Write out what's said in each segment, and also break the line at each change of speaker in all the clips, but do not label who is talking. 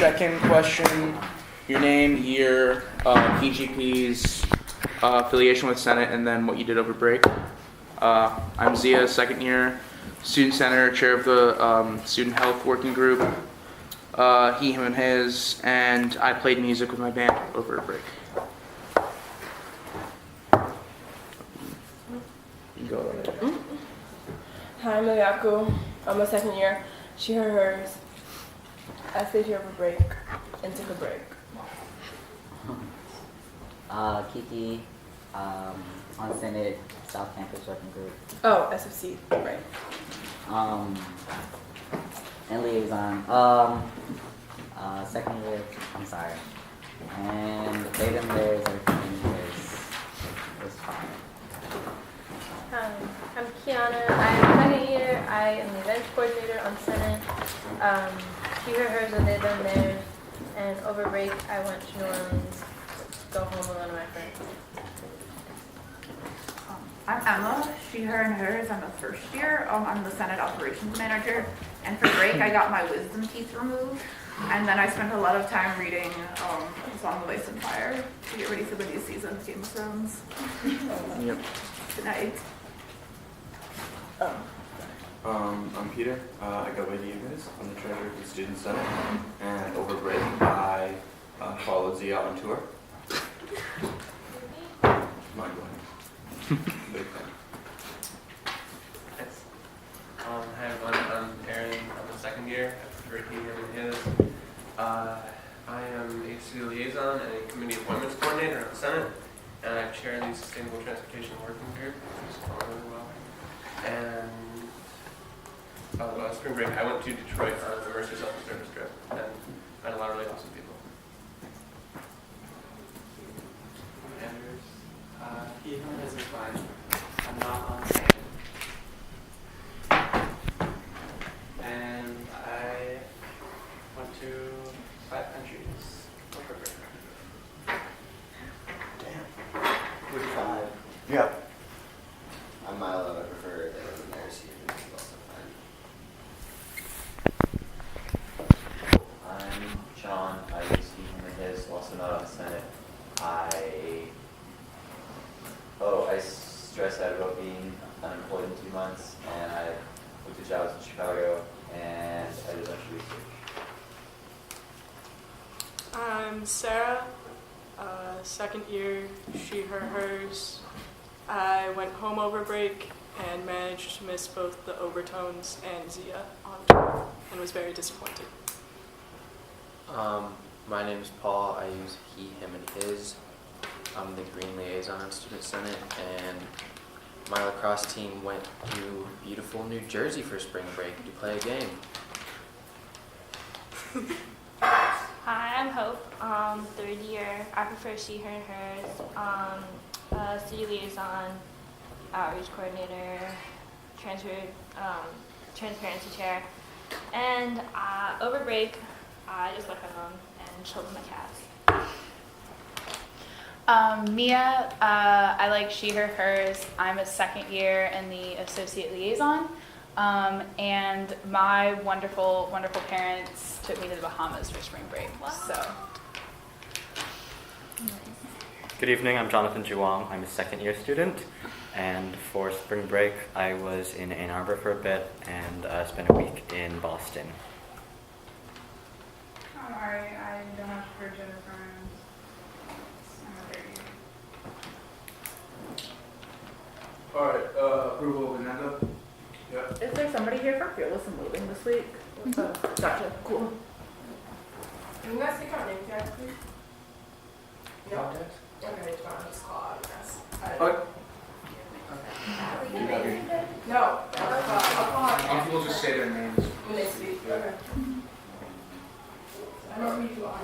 check-in question, your name, year, PGP's affiliation with Senate, and then what you did over break. I'm Zia, second year, student senator, chair of the student health working group, he, him, and his, and I played music with my band over break. You go ahead.
Hi, I'm Miliaku. I'm a second year. She, her, hers. I stayed here over break and took a break.
Kiki, on Senate, South Campus Working Group.
Oh, SFC, right.
And liaison. Second year, I'm sorry. And they, them, theirs, everything is fine.
I'm Kiana. I'm second year. I am the events coordinator on Senate. She, her, hers, and they, them, theirs. And over break, I went to New Orleans to go home with one of my friends.
I'm Emma. She, her, and hers. I'm a first year. I'm the Senate operations manager. And for break, I got my wisdom teeth removed. And then I spent a lot of time reading Song of Ice and Fire to get ready for the new season of Game of Thrones.
Yep.
Good night.
I'm Peter. I go by you guys. I'm the treasurer of the Student Senate. And over break, I followed Zia on tour. Mind blowing. Big fan.
Yes. Hi everyone, I'm Aaron. I'm a second year after Ricky and his. I am a city liaison and a committee appointments coordinator at the Senate, and I chair the Sustainable Transportation Working Group, which is going really well. And spring break, I went to Detroit on an immersive self-service trip, and met a lot of really awesome people.
Andrews, he, him, his is fine. I'm not on Senate. And I went to 5 countries over break.
Damn.
With 5.
Yep.
I'm Milo. I prefer it over there, so it's also fine. I'm Sean. I use he, him, and his, also not on the Senate. I stressed out about being unemployed in 2 months, and I looked at jobs in Chicago, and I did a bunch of research.
I'm Sarah, second year, she, her, hers. I went home over break and managed to miss both the overtones and Zia on tour and was very disappointed.
My name is Paul. I use he, him, and his. I'm the green liaison in Student Senate, and my lacrosse team went to beautiful New Jersey for spring break to play a game.
Hi, I'm Hope. Third year. I prefer she, her, hers. City liaison, outreach coordinator, transparency chair, and over break, I just went home and chilled with my cats.
Mia, I like she, her, hers. I'm a second year and the associate liaison. And my wonderful, wonderful parents took me to the Bahamas for spring break. Wow. So.
Good evening, I'm Jonathan Juwong. I'm a second year student. And for spring break, I was in Ann Arbor for a bit and spent a week in Boston.
I'm Ari. I don't have to purge other friends. I'm a third year.
Alright, approval of agenda? Yep.
Is there somebody here for Fearless and Moving this week? Gotcha. Cool.
Can you guys take out name tags, please?
Context?
Okay, John, just call out, I guess.
What?
No, I'll call out.
We'll just say their names.
When they speak. Okay. I don't know who you are.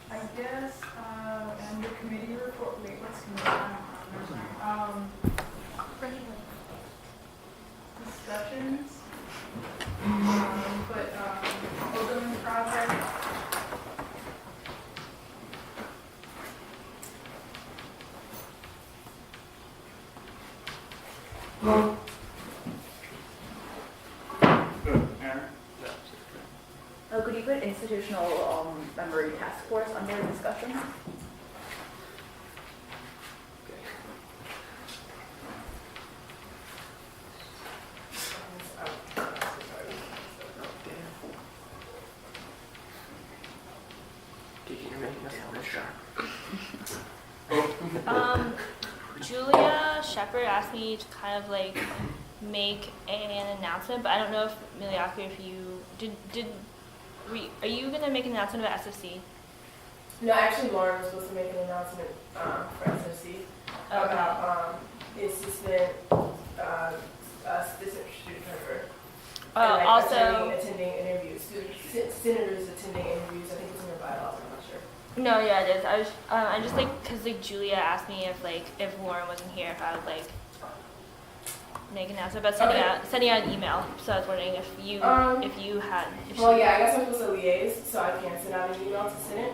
I guess, and the committee report, wait, what's committee? I don't know. Discussions. Oberlin project.
Aaron?
Oh, could you put institutional memory task force under discussion?
Julia Shepard asked me to kind of like make an announcement, but I don't know if Miliaku, if you are you gonna make an announcement about SFC?
No, actually, Lauren was supposed to make an announcement for SFC about the assistant student treasurer. And,
Also,
attending interviews, senators attending interviews. I think it's in your bylaws. I'm not sure.
no, yeah, it is. I just like because like Julia asked me if Lauren wasn't here, if I would like make an announcement about sending out an email. So I was wondering if you had.
Well, yeah, I guess I'm supposed to liaise, so I can send out an email to Senate.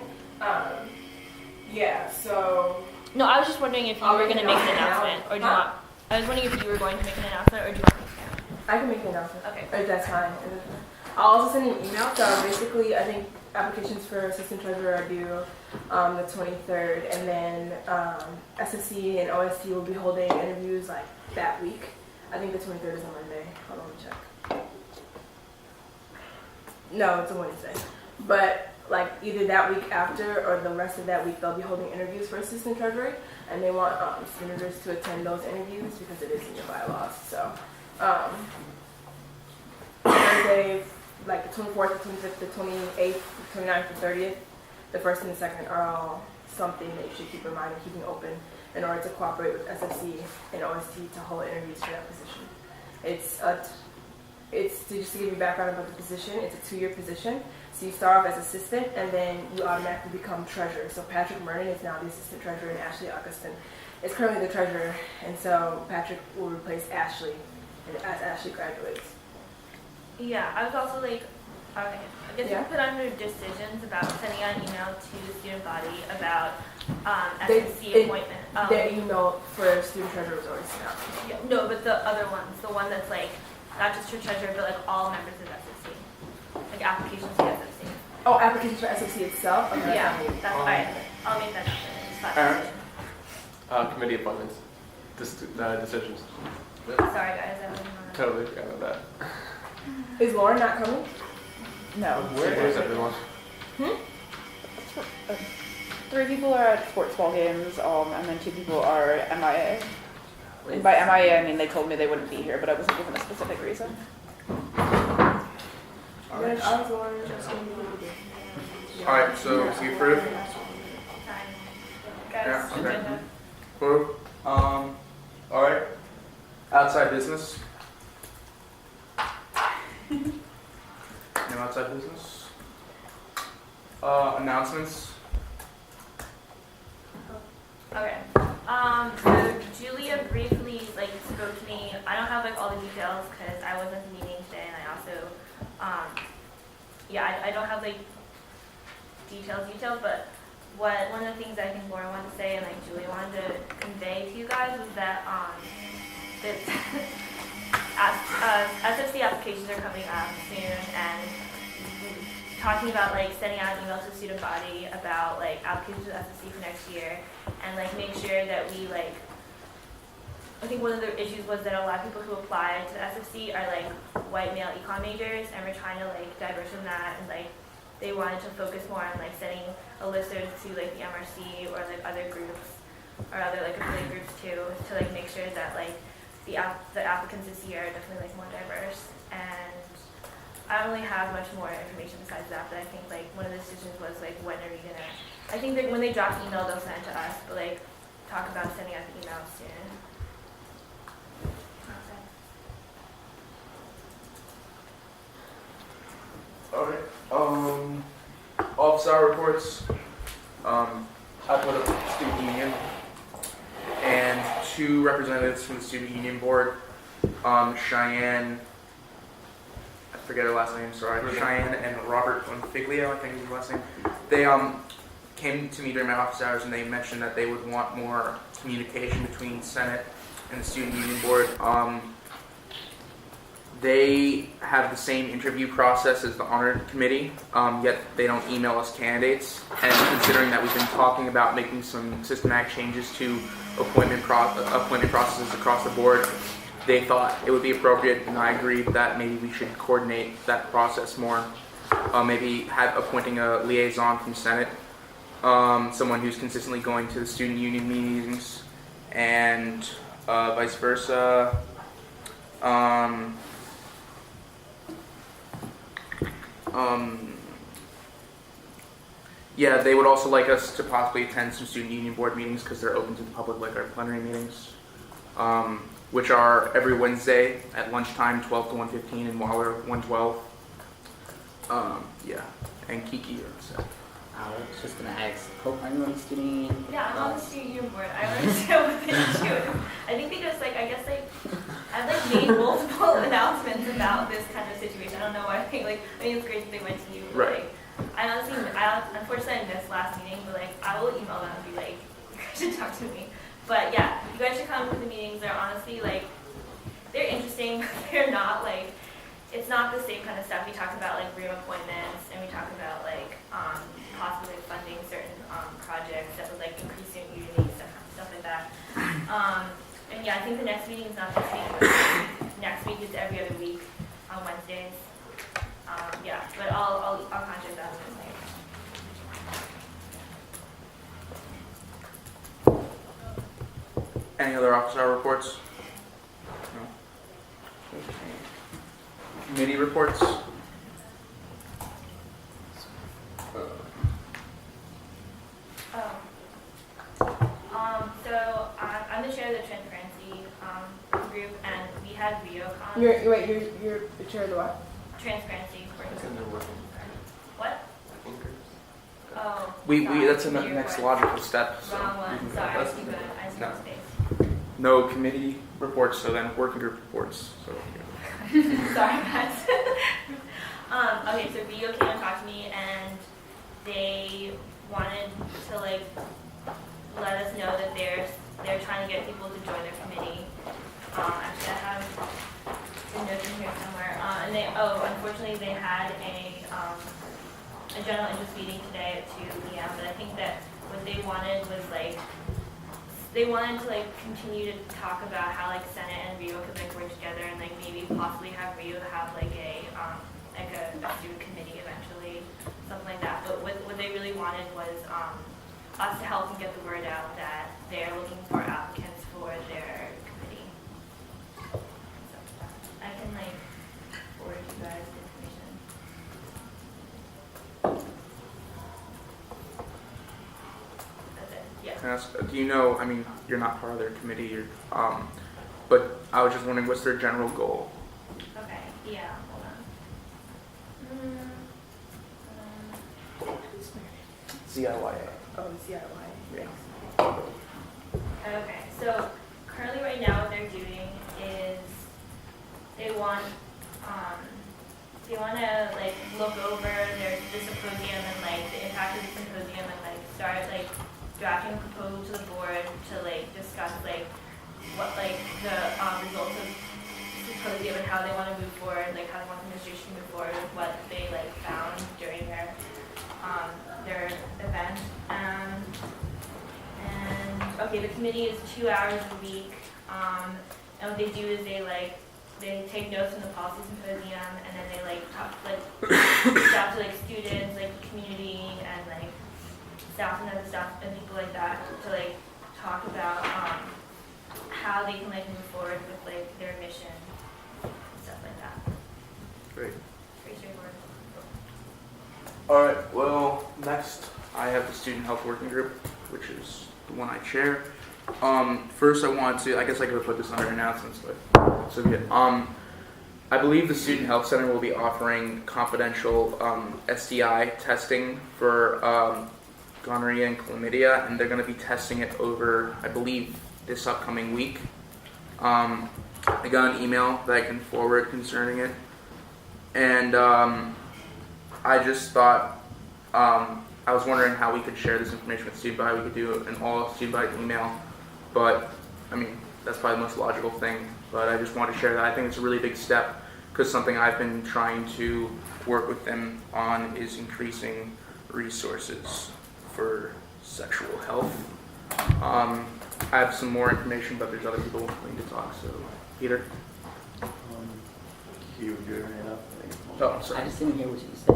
Yeah, so.
No, I was just wondering if you were going to make an announcement, or do you want? I was wondering if you were going to make an announcement, or do you want me to?
I can make an announcement.
Okay.
If that's fine. I'll also send an email. So basically, I think applications for assistant treasurer are due the 23rd, and then SFC and OST will be holding interviews like that week. I think the 23rd is a Monday. Hold on, let me check. No, it's a Wednesday. But like either that week after or the rest of that week, they'll be holding interviews for assistant treasury, and they want senators to attend those interviews because it is in your bylaws. So Thursday, like the 24th, the 25th, the 28th, the 29th, the 30th, the 1st and the 2nd are all something that you should keep in mind and keeping open in order to cooperate with SFC and OST to hold interviews for that position. It's just to give you background about the position. It's a 2-year position. So you start off as assistant, and then you automatically become treasurer. So Patrick Mernon is now the assistant treasurer, and Ashley Augustin is currently the treasurer. And so Patrick will replace Ashley as Ashley graduates.
Yeah, I was also like, okay, I guess you put under decisions about sending out an email to the student body about SFC appointment.
Their email for student treasurer was already sent out.
Yeah, no, but the other ones, the one that's like not just for treasurer, but like all members of SFC, like applications to SFC.
Oh, applications for SFC itself? Okay,
Yeah, that's fine. I'll make that happen.
Aaron? Committee appointments. Decisions.
Sorry guys, I wasn't on that.
Totally forgot about that.
Is Lauren not coming?
No.
Where's everyone?
3 people are at sports ball games, and then 2 people are MIA. And by MIA, I mean they told me they wouldn't be here, but I wasn't given a specific reason.
Alright,
so you approve?
Guys,
Yeah, okay.
agenda.
Approve. Alright. Outside business. No outside business. Announcements.
Okay. So Julia briefly spoke to me. I don't have all the details because I wasn't at the meeting today, and I also, I don't have details. But one of the things I think Lauren wanted to say and Julia wanted to convey to you guys was that SFC applications are coming up soon, and talking about sending out emails to the student body about applications to SFC for next year, and make sure that we I think one of the issues was that a lot of people who apply to SFC are white male econ majors, and we're trying to diverse from that, and they wanted to focus more on sending a listserv to the MRC or other groups or other affiliate groups too, to make sure that the applicants this year are definitely more diverse. And I don't really have much more information besides that, but I think one of the decisions was when are we gonna, I think that when they drop the email they'll send it to us, but talk about sending out the email soon.
Alright. Office hour reports. I put up the student union and 2 representatives from the student union board. Cheyenne, I forget her last name, sorry. Cheyenne and Robert Bonfiglio, I think is his last name. They came to me during my office hours, and they mentioned that they would want more communication between Senate and the student union board. They have the same interview process as the honor committee, yet they don't email us candidates. And considering that we've been talking about making some systematic changes to appointment processes across the board, they thought it would be appropriate, and I agreed that maybe we should coordinate that process more. Maybe appointing a liaison from Senate, someone who's consistently going to the student union meetings, and vice versa. Yeah, they would also like us to possibly attend some student union board meetings because they're open to the public, like our plenary meetings, which are every Wednesday at lunchtime, 12 to 1:15 in Waller, 112. Yeah, and Kiki. So.
I was just gonna ask, Hope, are you on the student union?
Yeah, I'm on the student union board. I don't understand what they do. I think they just I've made multiple announcements about this kind of situation. I don't know why. I mean, it's great that they went to you. But,
Right.
Unfortunately, I missed last meeting, but I will email them and be like, you guys should talk to me. But yeah, you guys should come to the meetings. They're honestly they're interesting. They're not it's not the same kind of stuff. We talked about room appointments, and we talked about possibly funding certain projects that would increase student unity, stuff like that. And yeah, I think the next meeting is not this week, but next week is every other week on Wednesdays. Yeah, but I'll contact them later.
Any other officer reports? No. Okay. Committee reports?
So I'm the chair of the transparency group, and we had RioCon.
You're the chair of the what?
Transparency working group. What? Oh.
We
sorry,
that's the
committee
next
reports.
logical step. So
Wrong
we
one.
can go.
Sorry, I skipped it.
No.
Space.
No committee reports, so then working group reports. So yeah.
Sorry, guys. Okay, so Rio came and talked to me, and they wanted to let us know that they're trying to get people to join their committee. Actually, I have the notes in here somewhere. And unfortunately, they had a general interest meeting today at 2 p.m. But I think that what they wanted was they wanted to continue to talk about how Senate and Rio could work together, and maybe possibly have Rio have a student committee eventually, something like that. But what they really wanted was us to help them get the word out that they're looking for applicants for their committee. So I can forward you guys the information. That's it. Yeah.
Can I ask, do you know? I mean, you're not part of their committee. But I was just wondering, what's their general goal?
Okay. Yeah. Hold on.
CIYA.
Oh, the CIY.
Yeah.
Okay, so currently right now what they're doing is they want to look over the symposium and the impact of the symposium, and start drafting a proposal to the board to discuss what the results of the symposium and how they want to move forward, how they want the administration to move forward with what they found during their event. Okay, the committee is 2 hours a week, and what they do is they take notes from the policy symposium, and then they talk to students, community, and staff and other staff and people like that to talk about how they can move forward with their mission and stuff like that.
Great.
Pretty straightforward.
All right. Well, next I have the student health working group, which is the one I chair. First, I want to. I guess I could put this under announcements, but so good. I believe the Student Health Center will be offering confidential STI testing for gonorrhea and chlamydia, and they're going to be testing it over, I believe, this upcoming week. I got an email that I can forward concerning it, and I just thought I was wondering how we could share this information with student body. We could do an all student body email, but I mean, that's probably the most logical thing. But I just wanted to share that. I think it's a really big step because something I've been trying to work with them on is increasing resources for sexual health. I have some more information, but there's other people willing to talk. So, Peter.
You were good enough.
Oh, I'm sorry.
I just didn't hear what you said.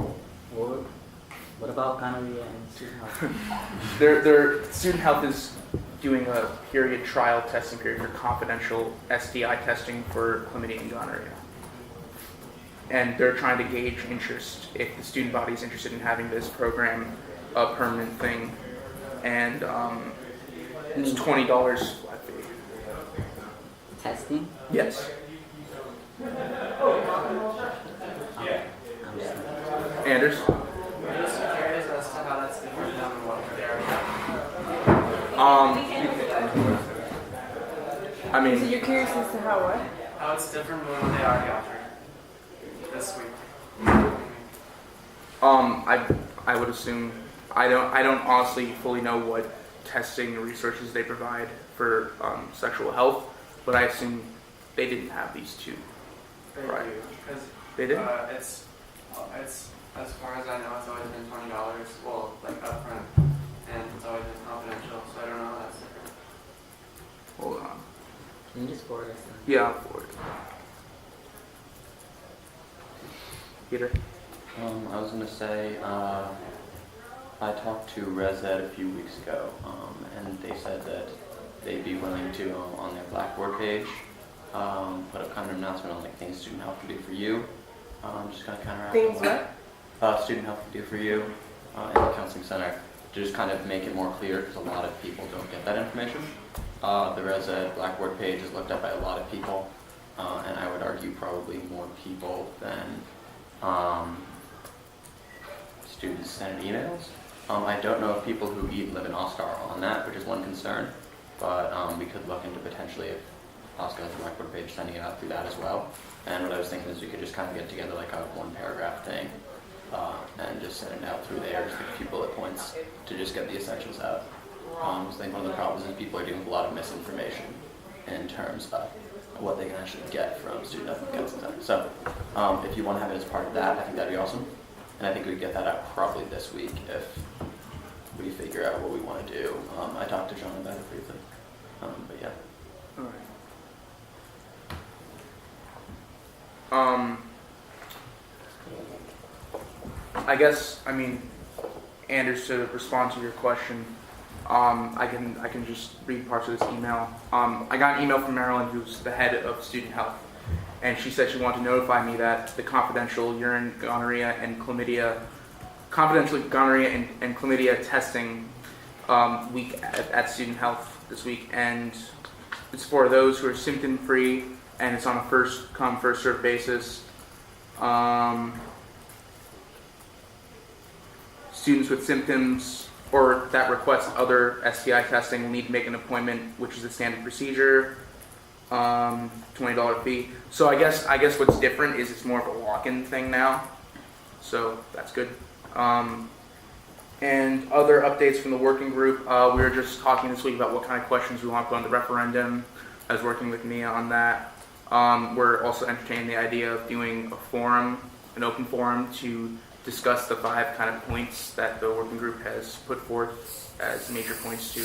What about gonorrhea and student health?
Their student health is doing a period trial testing period for confidential STI testing for chlamydia and gonorrhea. And they're trying to gauge interest if the student body is interested in having this program a permanent thing. And it's $20 flat fee.
Testing?
Yes.
Yeah.
Anders?
I'm just curious as to how that's different than what they already
I mean,
So you're curious as to how what?
How it's different than what they already offered this week.
I would assume I don't honestly fully know what testing resources they provide for sexual health, but I assume they didn't have these two.
They
Right.
do, because
They did?
it's as far as I know, it's always been $20. Well, like upfront, and it's always been confidential. So I don't know how that's different.
Hold on.
Can you just forward us?
Yeah, I'll forward. Peter?
I was going to say, I talked to Res Ed a few weeks ago, and they said that they'd be willing to, on their Blackboard page, put up kind of an announcement on like things student health can do for you. Just kind of counteract
Things what?
student health can do for you in the counseling center, to just kind of make it more clear because a lot of people don't get that information. The Res Ed Blackboard page is looked at by a lot of people, and I would argue probably more people than students send emails. I don't know if people who eat and live in OSCA are on that, which is one concern, but we could look into potentially if OSCA has a Blackboard page sending it out through that as well. And what I was thinking is we could just kind of get together like a one paragraph thing and just send it out through there, just like a few bullet points to just get the essentials out. I think one of the problems is people are dealing with a lot of misinformation in terms of what they can actually get from student health and counseling center. So if you want to have it as part of that, I think that'd be awesome. And I think we could get that out probably this week if we figure out what we want to do. I talked to John about it briefly, but yeah.
All right. I guess, I mean, Anders, to respond to your question, I can just read parts of this email. I got an email from Marilyn, who's the head of student health, and she said she wanted to notify me that the confidential urine gonorrhea and chlamydia testing week at student health this week, and it's for those who are symptom free, and it's on a first come first served basis. Students with symptoms or that request other STI testing will need to make an appointment, which is a standard procedure. $20 fee. So I guess what's different is it's more of a walk-in thing now. So that's good. And other updates from the working group. We were just talking this week about what kind of questions we want to put on the referendum. I was working with Mia on that. We're also entertaining the idea of doing a forum, an open forum, to discuss the 5 kind of points that the working group has put forth as major points to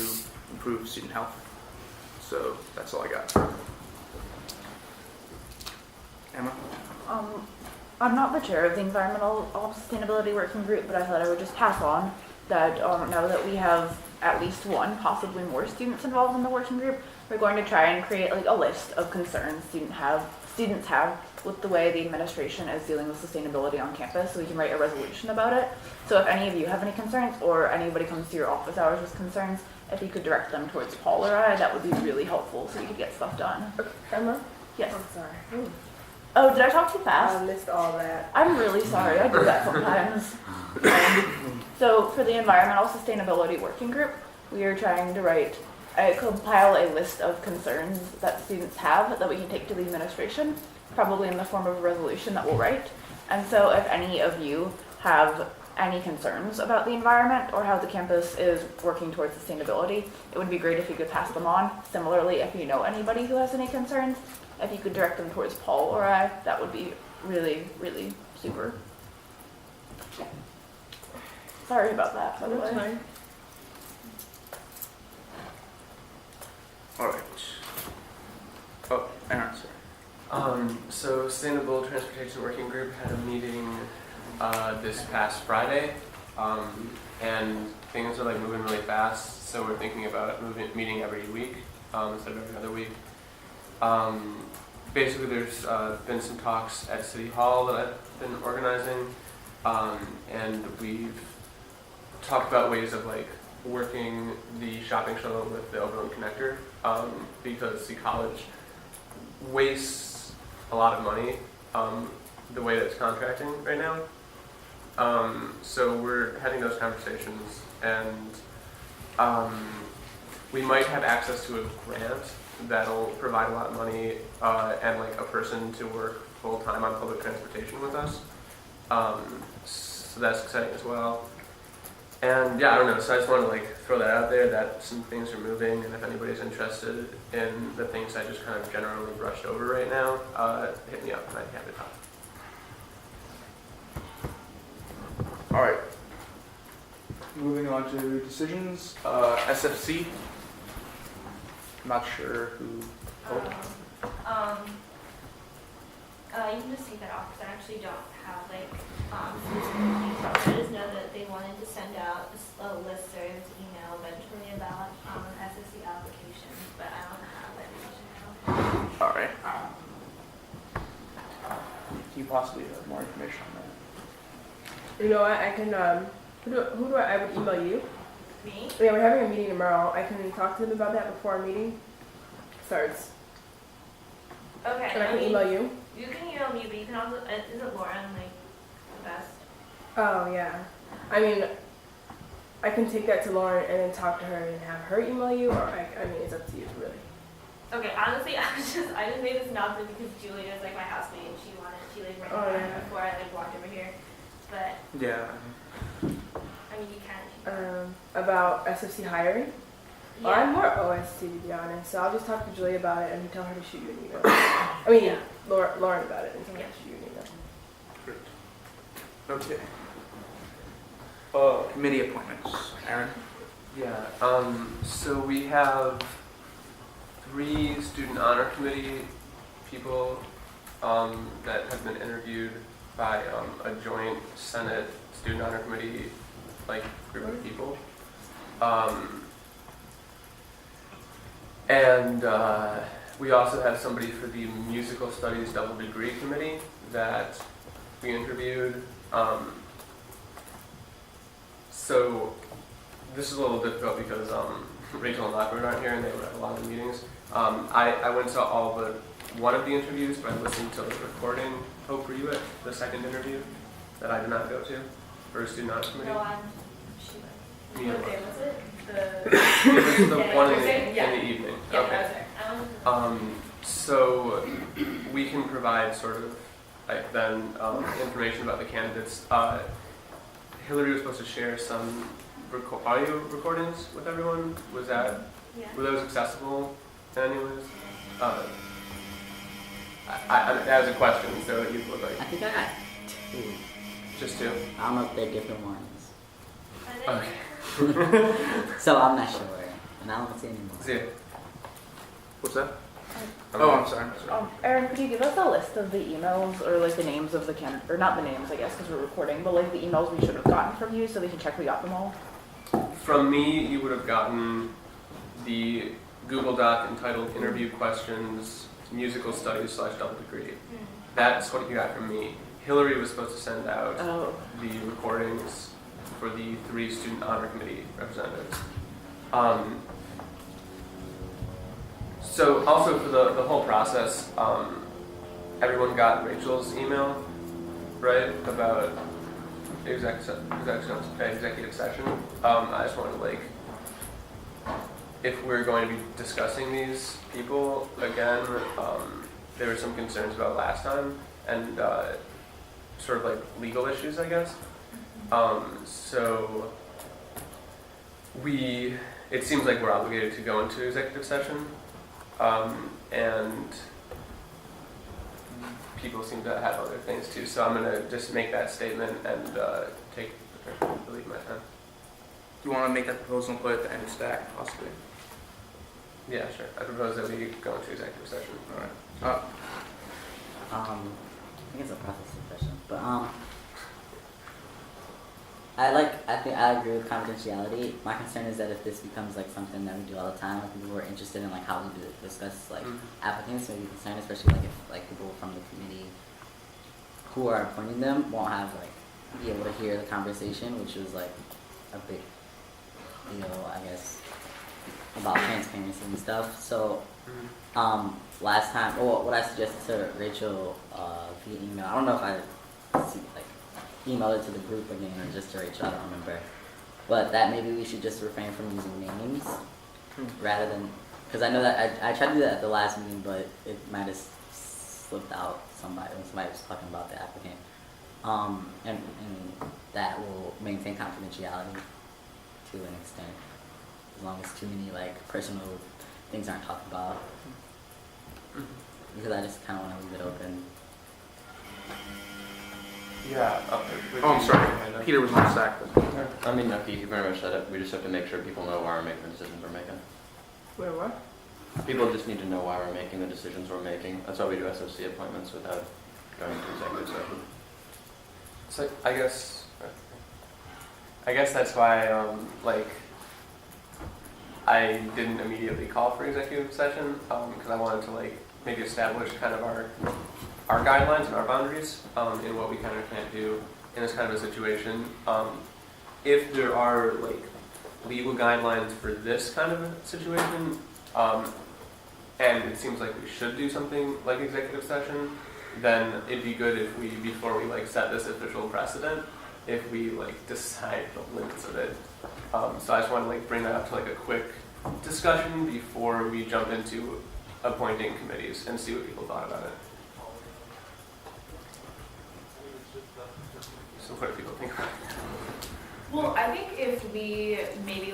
improve student health. So that's all I got. Emma?
I'm not the chair of the environmental sustainability working group, but I thought I would just pass on that now that we have at least one, possibly more students involved in the working group, we're going to try and create like a list of concerns students have with the way the administration is dealing with sustainability on campus, so we can write a resolution about it. So if any of you have any concerns, or anybody comes to your office hours with concerns, if you could direct them towards Paul or I, that would be really helpful so we could get stuff done.
Emma?
Yes.
I'm sorry.
Oh, did I talk too fast?
I missed all that.
I'm really sorry, I do that sometimes. So for the environmental sustainability working group, we are trying to compile a list of concerns that students have that we can take to the administration, probably in the form of a resolution that we'll write. And so if any of you have any concerns about the environment or how the campus is working towards sustainability. It would be great if you could pass them on. Similarly, if you know anybody who has any concerns, if you could direct them towards Paul or I, that would be really, really super. Yeah. Sorry about that, by the
That's
way.
fine.
All right. Oh, Aaron, sorry.
So Sustainable Transportation Working Group had a meeting this past Friday, and things are like moving really fast. So we're thinking about meeting every week instead of every other week. Basically, there's been some talks at City Hall that I've been organizing, and we've talked about ways of like working the shopping shuttle with the Oberlin connector, because the college wastes a lot of money the way that it's contracting right now. So we're having those conversations, and we might have access to a grant that'll provide a lot of money and like a person to work full time on public transportation with us. So that's exciting as well. And yeah, I don't know, so I just want to like throw that out there that some things are moving, and if anybody's interested in the things I just kind of generally brushed over right now, hit me up and I'd be happy to talk.
All right. Moving on to decisions. SFC. I'm not sure who.
You can just take that off because I actually don't have like specific details. I just know that they wanted to send out a listserv email eventually about SSC applications, but I don't have that information now.
All right. Can you possibly have more information on that?
You know what? I can. Who do I would email you?
Me?
Yeah, we're having a meeting tomorrow. I can talk to them about that before our meeting starts.
Okay.
And I can email you.
You can email me, but you can also. Is it Lauren like the best?
Oh yeah. I mean, I can take that to Lauren and then talk to her and have her email you, or I mean, it's up to you, really.
Okay, honestly, I just made this announcement because Julia is like my housemate and she like ran
Oh, yeah.
before I like walked over here. But
Yeah.
I mean, you can.
About SFC hiring.
Yeah.
Well, I'm more OST to be honest, so I'll just talk to Julia about it and tell her to shoot you an email. I mean,
Yeah.
Lauren about it and tell her to shoot you an email.
Great. Okay. Committee appointments. Aaron.
Yeah, so we have 3 student honor committee people that have been interviewed by a joint Senate student honor committee like group of people. And we also have somebody for the musical studies double degree committee that we interviewed. So this is a little difficult because Rachel and Lockwood aren't here and they were at a lot of the meetings. I went to all but one of the interviews, but I listened to the recording. Hope, were you at the second interview that I did not go to for a student honor committee?
No,
Me and
what day was it?
It was the one in
Yeah.
the evening.
Yeah,
Okay.
I was there.
So we can provide sort of like then information about the candidates. Hillary was supposed to share some audio recordings with everyone. Was that were those accessible anyways? That was a question, so you look like
I think I got 2.
just 2.
I don't know if they're different ones.
Okay.
So I'm not sure. And I don't see any more.
See ya.
What's that? Oh, I'm sorry.
Erin, could you give us a list of the emails or like the names of the or not the names, I guess, because we're recording, but like the emails we should have gotten from you so we can check we got them all?
From me, you would have gotten the Google Doc entitled Interview Questions, Musical Studies / double degree. That's what you got from me. Hillary was supposed to send out the recordings for the 3 student honor committee representatives. So also for the whole process, everyone got Rachel's email, right, about executive session. I just wanted to like, if we're going to be discussing these people again, there were some concerns about last time and sort of like legal issues, I guess. So it seems like we're obligated to go into executive session, and people seem to have other things too. So I'm gonna just make that statement and take the lead my time.
Do you want to make that proposal and put it at the end of stack, possibly?
Yeah, sure. I propose that we go into executive session.
All right.
I think it's a processing session, but I think I agree with confidentiality. My concern is that if this becomes like something that we do all the time, like people who are interested in like how we discuss like applicants may be concerned, especially like if like people from the committee who are appointing them won't have like be able to hear the conversation, which is like a big deal, I guess, about transparency and stuff. So last time, what I suggested to Rachel via email, I don't know if I emailed it to the group again or just to Rachel, I don't remember. But that maybe we should just refrain from using names rather than, because I know that I tried to do that at the last meeting, but it might have slipped out somebody when somebody was talking about the applicant. And that will maintain confidentiality to an extent, as long as too many like personal things aren't talked about. Because I just kind of want to leave it open.
Yeah.
I'm sorry. Peter was on stack.
I mean, no, he very much said it. We just have to make sure people know why we're making the decisions we're making.
Wait, what?
People just need to know why we're making the decisions we're making. That's why we do SOC appointments without going to executive session.
So I guess that's why I didn't immediately call for executive session because I wanted to maybe establish kind of our guidelines and our boundaries in what we can or can't do in this kind of a situation. If there are legal guidelines for this kind of a situation, and it seems like we should do something like executive session, then it'd be good if we, before we set this official precedent, if we decide the limits of it. So I just want to bring that up to a quick discussion before we jump into appointing committees and see what people thought about it. So what do people think about it?
Well, I think if we maybe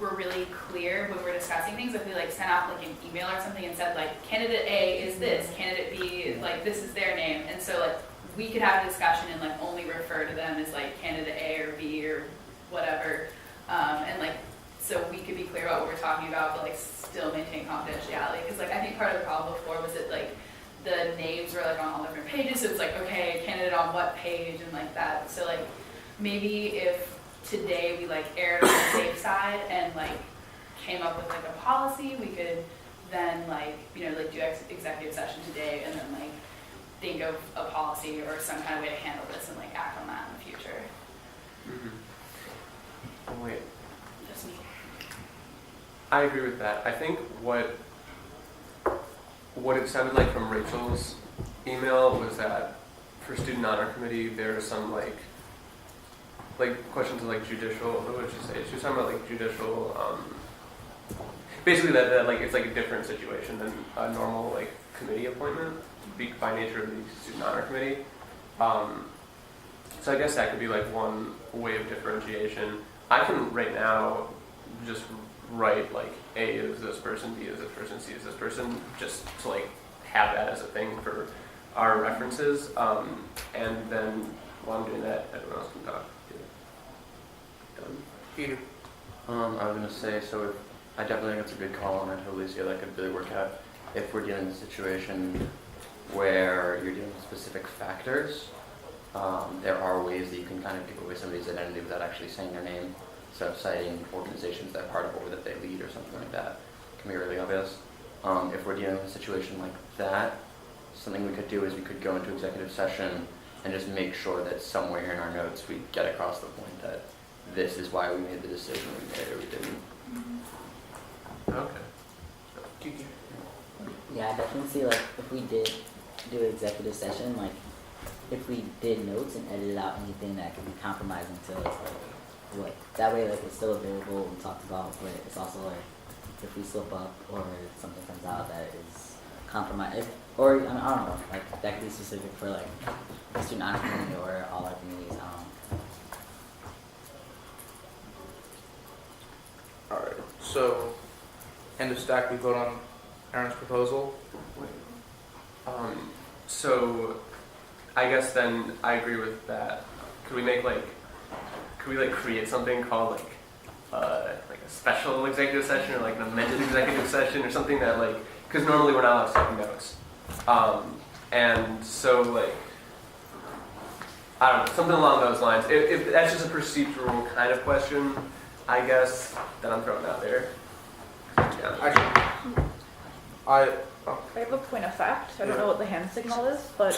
were really clear when we're discussing things, if we sent out an email or something and said candidate A is this, candidate B this is their name, and so we could have a discussion and only refer to them as candidate A or B or whatever, and so we could be clear about what we're talking about, but still maintain confidentiality. Because I think part of the problem before was that the names were on all different pages, so it's okay, candidate on what page and that. So maybe if today we aired on the safe side and came up with a policy, we could then do executive session today and then think of a policy or some kind of way to handle this and act on that in the future.
Oh, wait.
Just me.
I agree with that. I think what it sounded like from Rachel's email was that for student honor committee there are some questions of judicial, what would she say? She was talking about judicial, basically that it's a different situation than a normal committee appointment by nature of the student honor committee. So I guess that could be one way of differentiation. I can right now just write A is this person, B is this person, C is this person, just to have that as a thing for our references. And then while I'm doing that, everyone else can talk.
Peter.
I was going to say, so I definitely think it's a good call, and I totally see how that could really work out. If we're dealing with a situation where you're dealing with specific factors, there are ways that you can kind of give away somebody's identity without actually saying their name. So citing organizations that are part of or that they lead or something like that can be really obvious. If we're dealing with a situation like that, something we could do is we could go into executive session and just make sure that somewhere here in our notes we get across the point that this is why we made the decision we made or we didn't.
Okay.
Yeah, I definitely see if we did do executive session, if we did notes and edited out anything that could be compromising to that way it's still available and talked about, but it's also if we slip up or something comes out that is compromised, or I don't know, that could be specific for the student honor committee or all our communities.
So, end of stack, we vote on Aaron's proposal.
So I guess then I agree with that. Could we create something called like a special executive session or like an amended executive session or something that like, because normally we're not allowed to take notes. And so like, I don't know, something along those lines. If that's just a procedural kind of question, I guess, that I'm throwing out there. Yeah.
I have a point of fact. I don't know what the hand signal is, but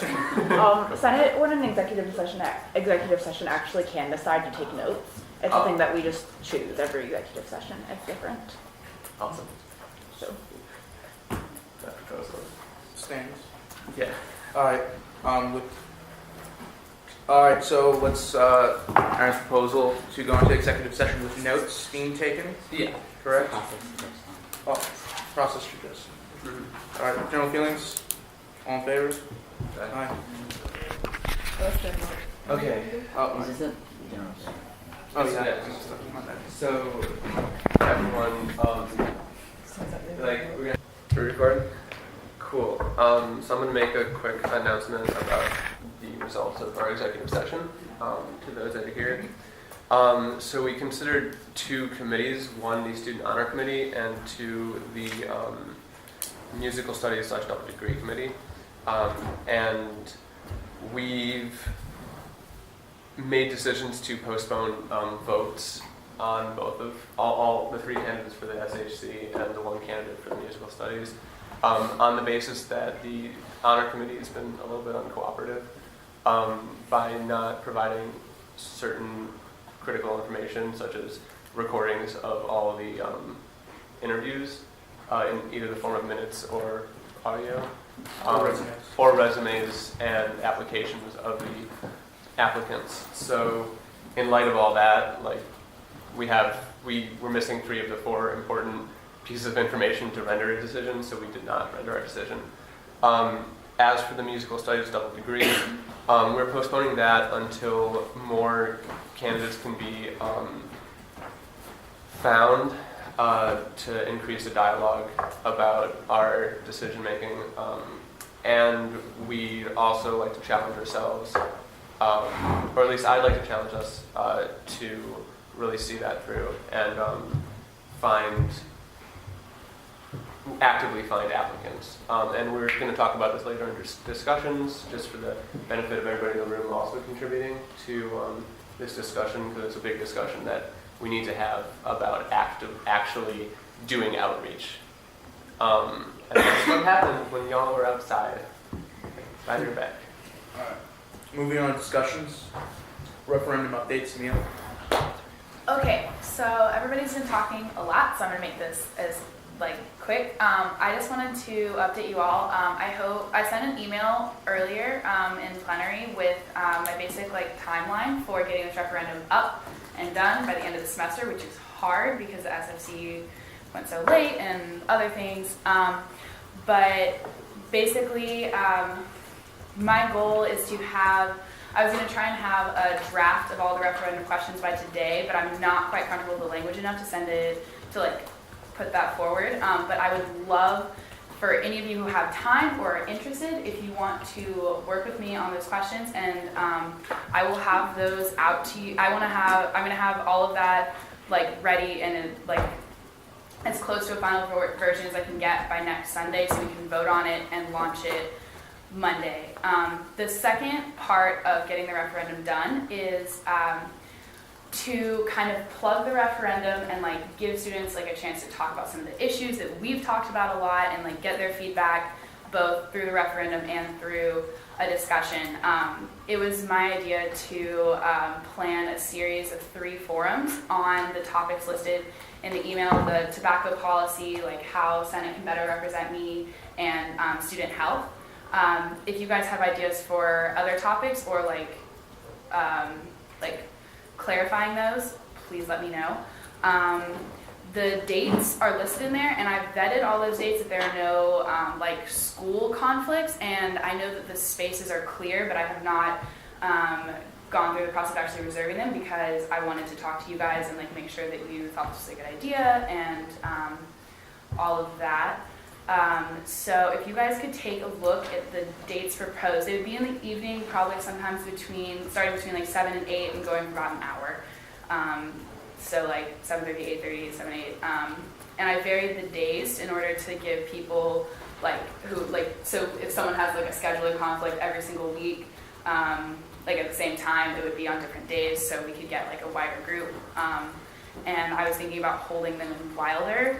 Senate, when an executive session actually can decide to take notes. It's a thing that we just choose every executive session. It's different.
Awesome.
So
That proposal
stands.
Yeah.
All right. All right. So let's Aaron's proposal to go into executive session with notes being taken.
Yeah.
Correct. Oh, process should this. All right. General feelings. All in favor? Aye.
Okay.
Is this it?
Oh yeah.
Yeah. So everyone, like we're gonna record. Cool. So I'm gonna make a quick announcement about the results of our executive session to those that are here. So we considered two committees: one, the Student Honor Committee, and two, the Musical Studies / Double Degree Committee. And we've made decisions to postpone votes on both of all the three candidates for the SHC and the one candidate for the Musical Studies, on the basis that the Honor Committee has been a little bit uncooperative by not providing certain critical information, such as recordings of all the interviews in either the form of minutes or audio, or resumes and applications of the applicants. So in light of all that, like we're missing 3 of the 4 important pieces of information to render a decision, so we did not render our decision. As for the Musical Studies Double Degree, we're postponing that until more candidates can be found to increase the dialogue about our decision making. And we'd also like to challenge ourselves, or at least I'd like to challenge us to really see that through and actively find applicants. And we're going to talk about this later in discussions, just for the benefit of everybody in the room also contributing to this discussion, because it's a big discussion that we need to have about actually doing outreach. And that's what happened when y'all were outside. Glad you're back.
All right. Moving on to discussions. Referendum updates, Neil.
Okay, so everybody's been talking a lot, so I'm gonna make this as quick. I just wanted to update you all. I sent an email earlier in plenary with my basic timeline for getting this referendum up and done by the end of the semester, which is hard because the SFC went so late and other things. But basically, my goal is to I was going to try and have a draft of all the referendum questions by today, but I'm not quite comfortable with the language enough to send it, to put that forward. But I would love for any of you who have time or are interested, if you want to work with me on those questions, and I will have those out to you. I'm going to have all of that ready and as close to a final version as I can get by next Sunday, so we can vote on it and launch it Monday. The second part of getting the referendum done is to kind of plug the referendum and give students a chance to talk about some of the issues that we've talked about a lot and get their feedback both through the referendum and through a discussion. It was my idea to plan a series of 3 forums on the topics listed in the email: the tobacco policy, how Senate can better represent me, and student health. If you guys have ideas for other topics or clarifying those, please let me know. The dates are listed in there, and I've vetted all those dates that there are no school conflicts, and I know that the spaces are clear, but I have not gone through the process of actually reserving them because I wanted to talk to you guys and like make sure that you thought this was a good idea and all of that. So if you guys could take a look at the dates proposed, it would be in the evening, probably sometimes starting between like 7 and 8 and going for about an hour. So like 7:30, 8:30, 7, 8. And I varied the days in order to give people so if someone has like a scheduling conflict every single week, like at the same time, it would be on different days so we could get like a wider group. And I was thinking about holding them in Wilder,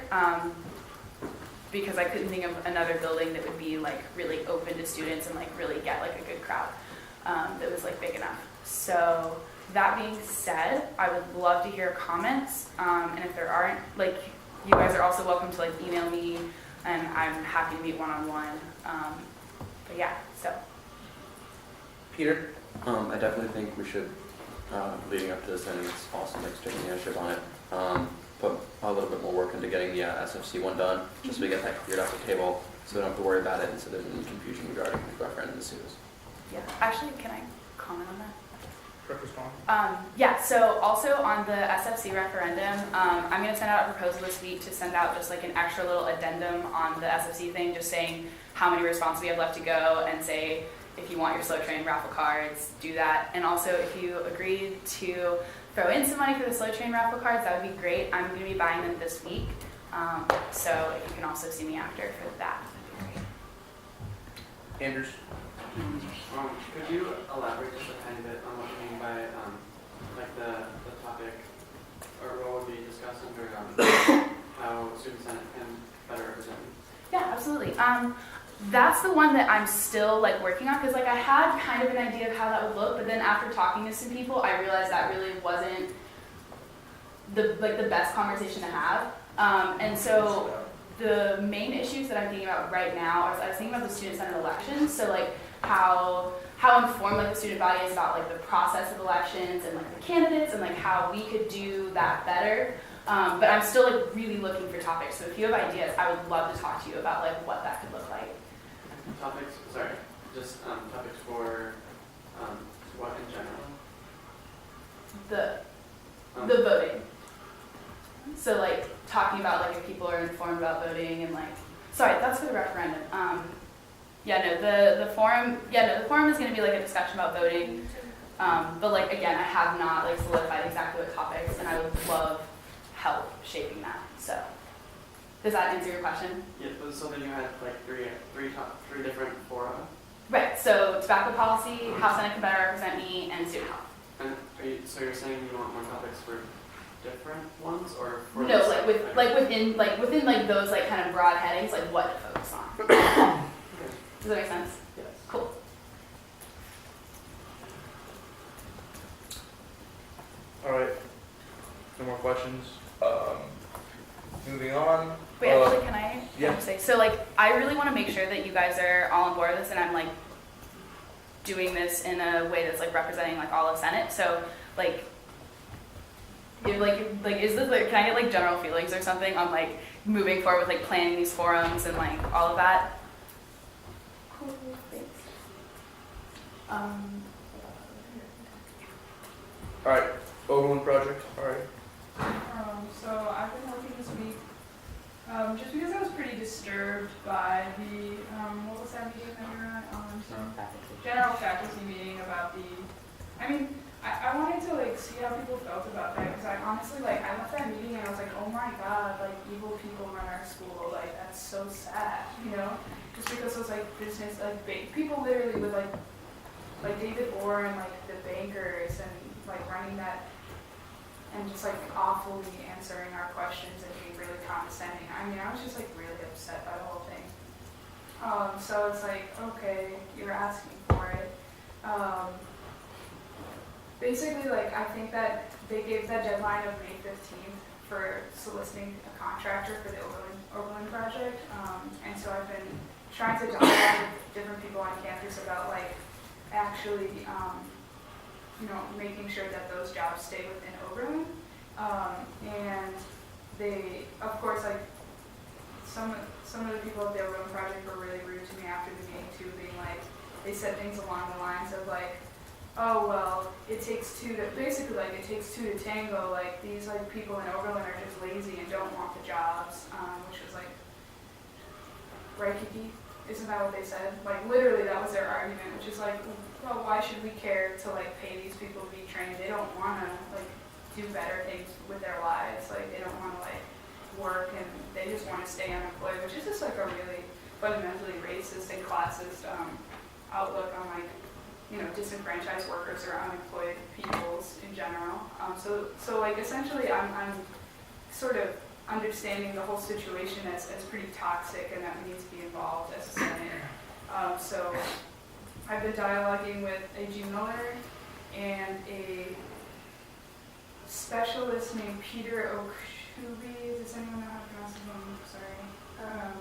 because I couldn't think of another building that would be like really open to students and like really get like a good crowd that was like big enough. So that being said, I would love to hear comments, and if there aren't, like, you guys are also welcome to like email me, and I'm happy to meet one-on-one. But yeah, so.
Peter?
I definitely think we should, leading up to this, and it's awesome like taking ownership on it, put a little bit more work into getting the SFC one done, just so we get that cleared off the table, so we don't have to worry about it, and so there's any confusion regarding the referendum issues.
Yeah, actually, can I comment on that?
Respond.
Yeah, so also on the SFC referendum, I'm going to send out a proposal this week to send out just like an extra little addendum on the SFC thing, just saying how many responses we have left to go, and say if you want your slow train raffle cards, do that. And also if you agree to throw in some money for the slow train raffle cards, that would be great. I'm going to be buying them this week, so if you can also see me after for that.
Anders?
Could you elaborate just a tiny bit on what you mean by like the topic, or what would be discussed under how Student Senate can better represent you?
Yeah, absolutely. That's the one that I'm still like working on, because like I had kind of an idea of how that would look, but then after talking to some people, I realized that really wasn't the best conversation to have. And so the main issues that I'm thinking about right now, I was thinking about the Student Senate elections. So like how informed like the student body is about like the process of elections and like the candidates, and like how we could do that better. But I'm still like really looking for topics. So if you have ideas, I would love to talk to you about like what that could look like.
Topics for what in general?
The voting. So like talking about like if people are informed about voting, and like, sorry, that's for the referendum. The forum is going to be like a discussion about voting. But like again, I have not like solidified exactly what topics, and I would love help shaping that. So does that answer your question?
Yeah. So then you had like three different fora.
Right. So tobacco policy, how Senate can better represent me, and student health.
And so you're saying you want more topics for different ones, or for
no, within those like kind of broad headings, like what to focus on.
Okay.
Does that make sense?
Yes.
Cool.
All right. No more questions. Moving on.
Wait, actually, can I
Yeah.
say? So, like, I really want to make sure that you guys are all on board with this, and I'm like doing this in a way that's like representing like all of Senate. So, like, is this like, can I get like general feelings or something on like moving forward with like planning these forums and like all of that? Cool. Thanks.
All right. Oberlin project. All right.
So I've been working this week just because I was pretty disturbed by the, what was that meeting that we were at? General faculty meeting about I wanted to like see how people felt about that, because I honestly I left that meeting and I was like, oh my god, like evil people run our school, like that's so sad, you know? Just because it was like business, like people literally with like David Orr and like the bankers and like running that, and just like awfully answering our questions and being really condescending. I mean, I was just like really upset by the whole thing. So it's like, okay, you're asking for it. Basically, like, I think that they gave that deadline of May 15th for soliciting a contractor for the Oberlin project. And so I've been trying to dialogue with different people on campus about like actually, making sure that those jobs stay within Oberlin. And they, of course, like some of the people at the Oberlin project were really rude to me after the meeting too, being like, they said things along the lines of like, oh well, it takes two to, basically like it takes two to tango, like these like people in Oberlin are just lazy and don't want the jobs, which was like, right, Kiki? Isn't that what they said? Like literally that was their argument, which is like, well, why should we care to like pay these people to be trained? They don't want to like do better things with their lives. Like they don't want to like work and they just want to stay unemployed, which is just like a really fundamentally racist and classist outlook on like, you know, disenfranchised workers or unemployed peoples in general. So like essentially I'm sort of understanding the whole situation as pretty toxic and that we need to be involved as a Senate. So I've been dialoguing with A.G. Miller and a specialist named Peter Okubi, does anyone know how to pronounce his name? Sorry.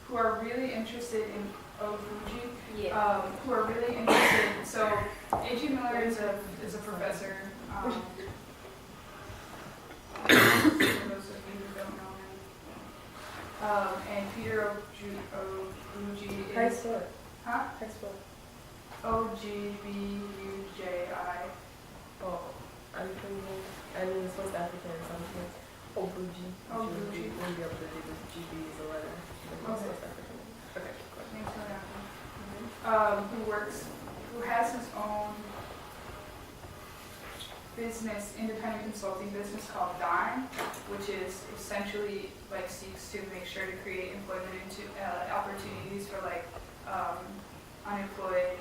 Who are really interested in Obuji, who are really interested. So A.G. Miller is a professor. For those of you who don't know him. And Peter Obuji is...
High school.
Huh?
High school.
Ogbuji.
Oh, I'm thinking, I mean, it's West African or something. Obuji.
Obuji.
Won't be able to do this. GB is a letter. It's West African. Okay.
Thanks for that. Who has his own business, independent consulting business called Dime, which is essentially like seeks to make sure to create employment into opportunities for like unemployed,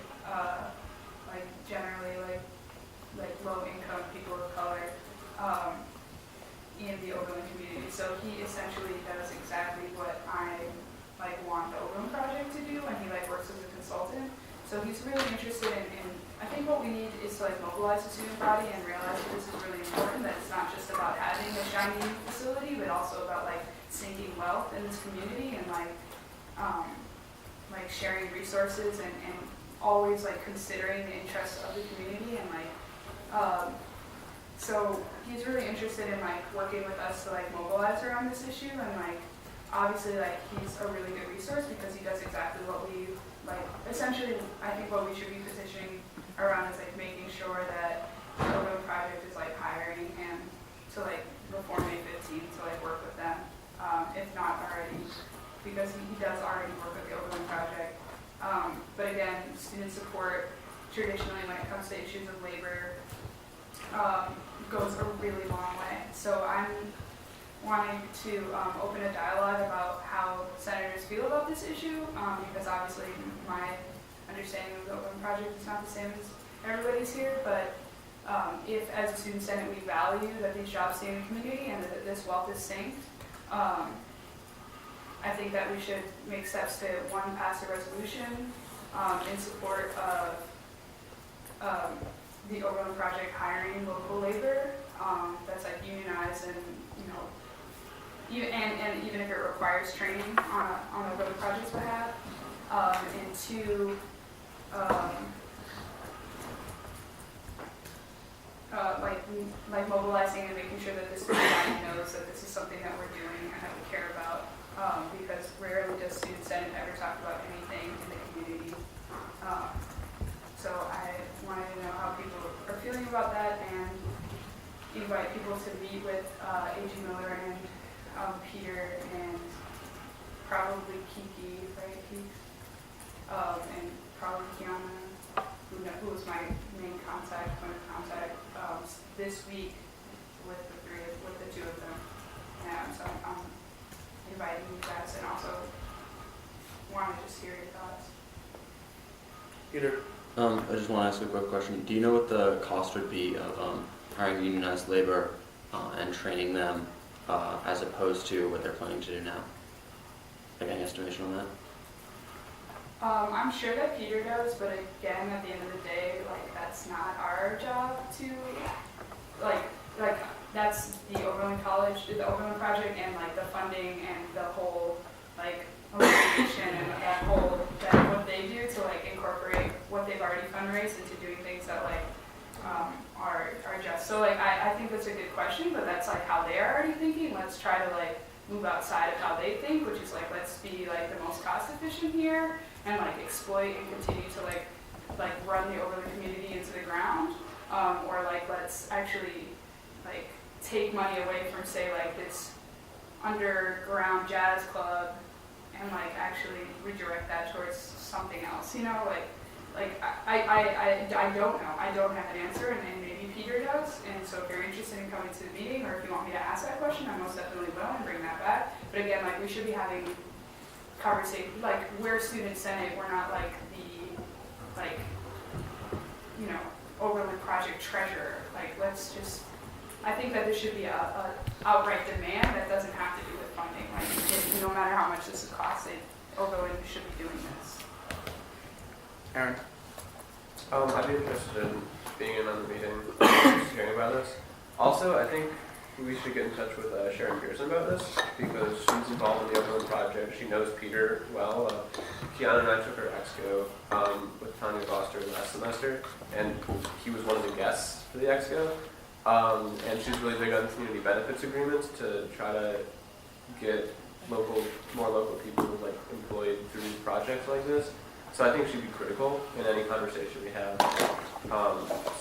like generally like low income people of color in the Oberlin community. So he essentially does exactly what I like want the Oberlin project to do, and he like works as a consultant. So he's really interested in I think what we need is to like mobilize the student body and realize that this is really important, that it's not just about having a shiny new facility, but also about like sinking wealth in this community and like sharing resources and always like considering the interests of the community and like so he's really interested in like working with us to like mobilize around this issue, and like obviously like he's a really good resource because he does exactly what we like. Essentially, I think what we should be positioning around is like making sure that the Oberlin project is like hiring him to like before May 15th to like work with them, if not already, because he does already work with the Oberlin project. But again, student support traditionally when it comes to issues of labor goes a really long way. So I'm wanting to open a dialogue about how senators feel about this issue, because obviously my understanding of the Oberlin project is not the same as everybody's here, but if as a student senate we value that these jobs stay in the community and that this wealth is synced, I think that we should make steps to, one, pass a resolution in support of the Oberlin project hiring local labor that's like unionized and, you know, even if it requires training on the Oberlin project's behalf, and two, like mobilizing and making sure that this community knows that this is something that we're doing and that we care about, because rarely does student senate ever talk about anything in the community. So I wanted to know how people are feeling about that and invite people to meet with A.G. Miller and Peter and probably Kiki, right, Kiki? And probably Kiana, who was my main contact, point of contact, this week with the two of them. And so I'm inviting you guys and also want to just hear your thoughts.
Peter? I just want to ask a quick question. Do you know what the cost would be of hiring unionized labor and training them as opposed to what they're planning to do now? Like any estimation on that?
I'm sure that Peter does, but again, at the end of the day, like that's not our job to, like that's the Oberlin College, the Oberlin project, and like the funding and the whole like organization and that what they do to like incorporate what they've already fundraised into doing things that like are just. So like I think that's a good question, but that's like how they're already thinking. Let's try to like move outside of how they think, which is like let's be like the most cost efficient here and like exploit and continue to like like run the Oberlin community into the ground, or like let's actually like take money away from say like this underground jazz club and like actually redirect that towards something else, you know, like I don't know. I don't have an answer, and maybe Peter does. And so if you're interested in coming to the meeting, or if you want me to ask that question, I most definitely will and bring that back. But again, like we should be having conversation. Like we're student senate. We're not like the you know, Oberlin project treasurer. Like let's just. I think that there should be a outright demand that doesn't have to do with funding. Like no matter how much this is costing, Oberlin should be doing this.
Aaron?
I'd be interested in being in on the meeting, just hearing about this. Also, I think we should get in touch with Sharon Pearson about this, because she's involved in the Oberlin project. She knows Peter well. Kiana and I took her Exco with Tanya Foster last semester, and he was one of the guests for the Exco. And she's really big on community benefits agreements to try to get more local people like employed through these projects like this. So I think she'd be critical in any conversation we have.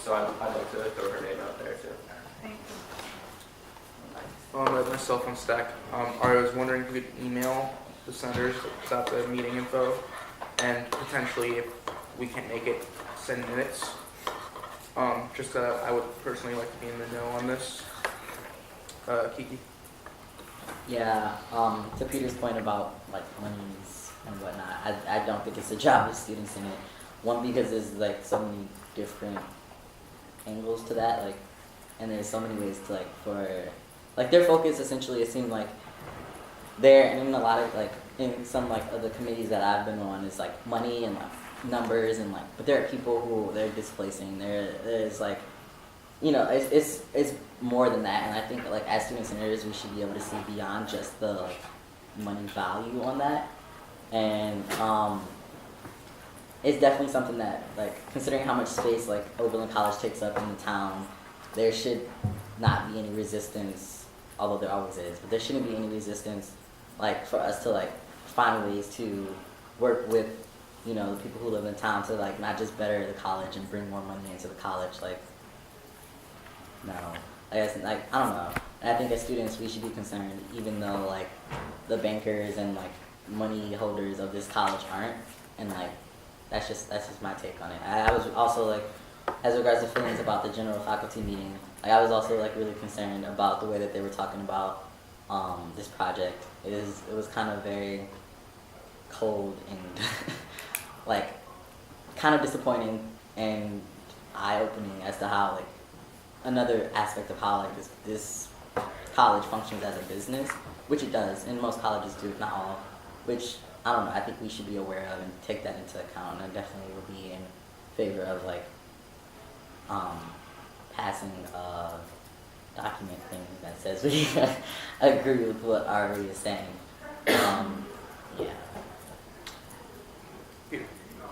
So I'd like to throw her name out there too.
Thank you.
I have my cell phone stack. I was wondering if we could email the senators about the meeting info, and potentially if we can't make it, send minutes. Just I would personally like to be in the know on this. Kiki?
Yeah, to Peter's point about like monies and whatnot, I don't think it's a job of students in it. One, because there's like so many different angles to that, like, and there's so many ways to like for, like their focus essentially, it seemed like there, and in a lot of like, in some like of the committees that I've been on, is like money and like numbers and like, but there are people who they're displacing. There's like, you know, it's more than that, and I think like as student senators we should be able to see beyond just the like money value on that, and it's definitely something that like considering how much space like Oberlin College takes up in the town, there should not be any resistance, although there always is, but there shouldn't be any resistance like for us to like find ways to work with, you know, the people who live in town to like not just better the college and bring more money into the college. Like, no, I guess like I don't know. And I think as students we should be concerned, even though like the bankers and like money holders of this college aren't. And like that's just my take on it. I was also like, as regards to feelings about the general faculty meeting, like I was also like really concerned about the way that they were talking about this project. It was kind of very cold and like kind of disappointing and eye-opening as to how like another aspect of how like this college functions as a business, which it does, and most colleges do, if not all, which I don't know, I think we should be aware of and take that into account, and I definitely will be in favor of like passing a document thing that says we agree with what Ari is saying. Yeah.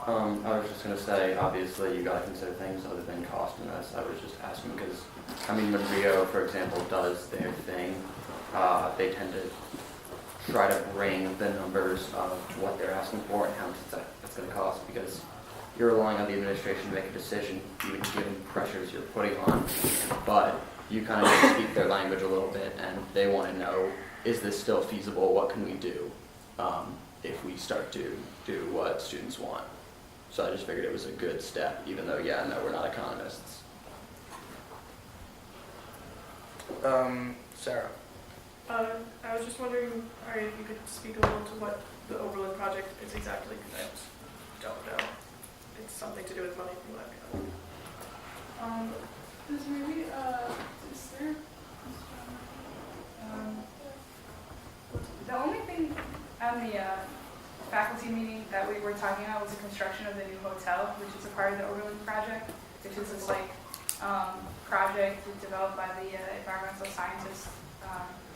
I was just going to say, obviously, you got to consider things other than cost in this. I was just asking because, I mean, when Rio, for example, does their thing, they tend to try to bring the numbers of what they're asking for and how much it's going to cost, because you're relying on the administration to make a decision, even given pressures you're putting on, but you kind of need to speak their language a little bit, and they want to know, is this still feasible? What can we do if we start to do what students want? So I just figured it was a good step, even though, yeah, no, we're not economists.
Sarah?
I was just wondering, Ari, if you could speak a little to what the Oberlin project is exactly, because I don't know. It's something to do with money from what I've got.
Is maybe, is there, the only thing on the faculty meeting that we were talking about was the construction of the new hotel, which is a part of the Oberlin project, which is this like project developed by the environmental scientist,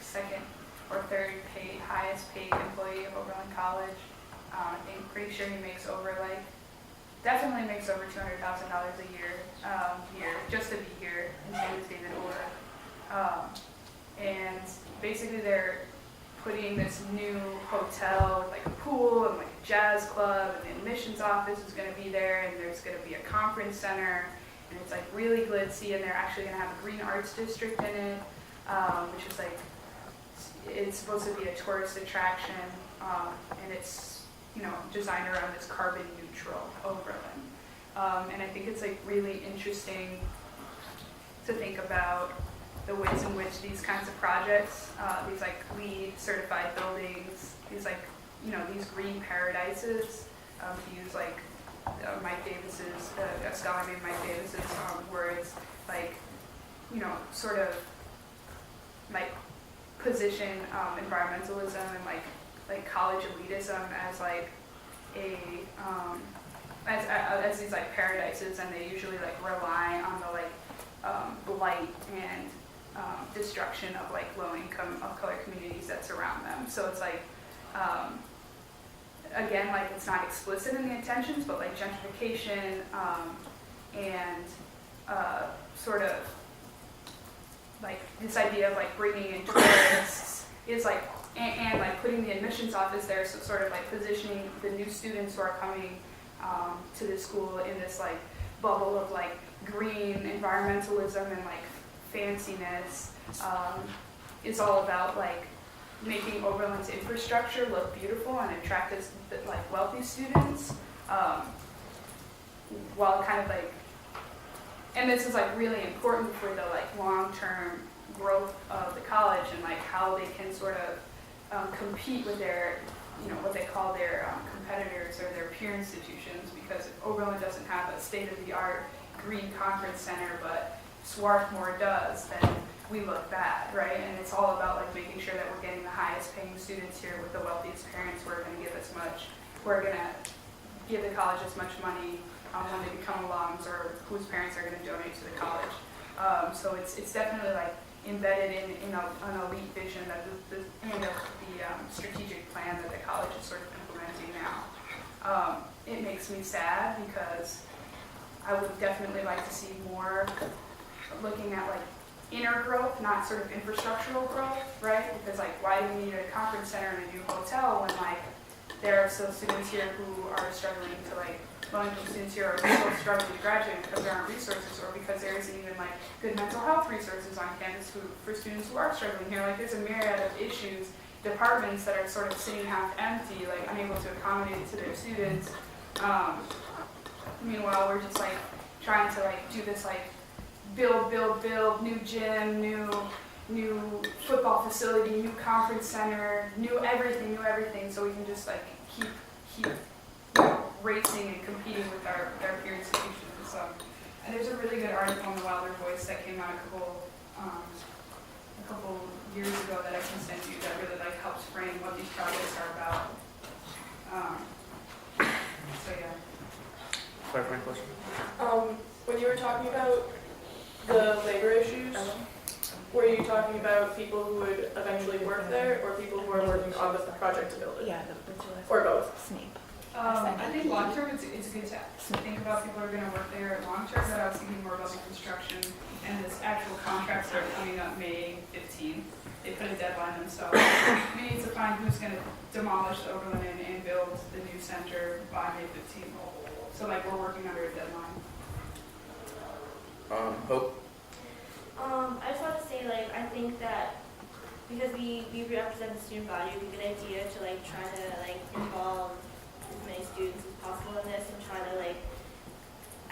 second or third highest paid employee of Oberlin College. I think pretty sure he makes over like, definitely makes over $200,000 a year here, just to be here, and same with David Orr. And basically they're putting this new hotel with like a pool and like a
jazz club, and the admissions office is going to be there, and there's going to be a conference center, and it's like really glitzy, and they're actually going to have a green arts district in it, which is like, it's supposed to be a tourist attraction, and it's, you know, designed around this carbon neutral Oberlin. And I think it's like really interesting to think about the ways in which these kinds of projects, these like LEED certified buildings, these like, you know, these green paradises, to use like Mike Davis's, a scholar named Mike Davis's words, like, you know, sort of like position environmentalism and like college elitism as like a as these like paradises, and they usually like rely on the like blight and destruction of like low-income of color communities that surround them. So it's like again, like it's not explicit in the intentions, but like gentrification and sort of like this idea of like bringing in tourists is like, and like putting the admissions office there, so sort of like positioning the new students who are coming to the school in this like bubble of like green environmentalism and like fanciness. Is all about like making Oberlin's infrastructure look beautiful and attract us like wealthy students, while kind of like, and this is like really important for the like long-term growth of the college and like how they can sort of compete with their, you know, what they call their competitors or their peer institutions, because if Oberlin doesn't have a state-of-the-art green conference center, but Swarthmore does, then we look bad, right? And it's all about like making sure that we're getting the highest paying students here with the wealthiest parents who are going to give as much, who are going to give the college as much money when they become alums, or whose parents are going to donate to the college. So it's definitely like embedded in an elite vision that the strategic plan that the college is sort of implementing now. It makes me sad because I would definitely like to see more looking at like inner growth, not sort of infrastructural growth, right? Because like, why do we need a conference center and a new hotel when like there are still students here who are struggling to like, low-income students here are still struggling to graduate because there aren't resources, or because there isn't even like good mental health resources on campus for students who are struggling here. Like there's a myriad of issues, departments that are sort of sitting half empty, like unable to accommodate to their students. Meanwhile, we're just like trying to like do this like build, new gym, new football facility, new conference center, new everything, so we can just like keep racing and competing with our peer institutions. And there's a really good article in the Wilder Voice that came out a couple years ago that I can send you that really like helps frame what these projects are about. So yeah.
Clarifying question?
When you were talking about the labor issues, were you talking about people who would eventually work there, or people who are working on the project to build it?
Yeah,
or both.
Snape.
I think long term it's good to think about people who are going to work there long term, but I was thinking more about the construction and this actual contract started coming up May 15th. They put a deadline themselves. We need to find who's going to demolish the Oberlin and build the new center by May 15th. So like we're working under a deadline.
Hope?
I just want to say, like, I think that because we represent the student body, it would be a good idea to like try to like involve as many students as possible in this and try to like,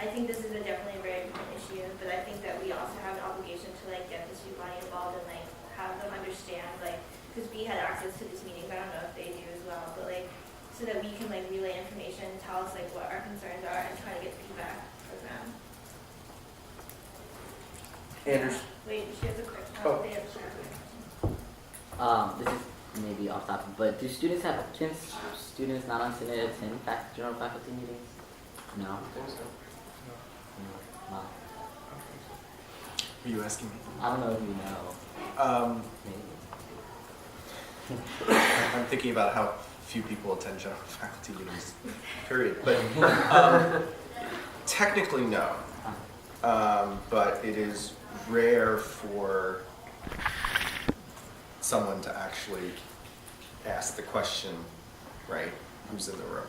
I think this is definitely a very important issue, but I think that we also have an obligation to like get the student body involved and like have them understand, like, because we had access to these meetings, I don't know if they do as well, but like, so that we can like relay information, tell us like what our concerns are, and try to get feedback from them.
Anders?
Wait, she has a quick
Oh.
This is maybe off topic, but do students not on Senate attend general faculty meetings? No.
I think so.
No. Wow.
Are you asking me?
I don't know if you know. Maybe.
I'm thinking about how few people attend general faculty meetings, period. But technically, no. But it is rare for someone to actually ask the question, right? who's in the room.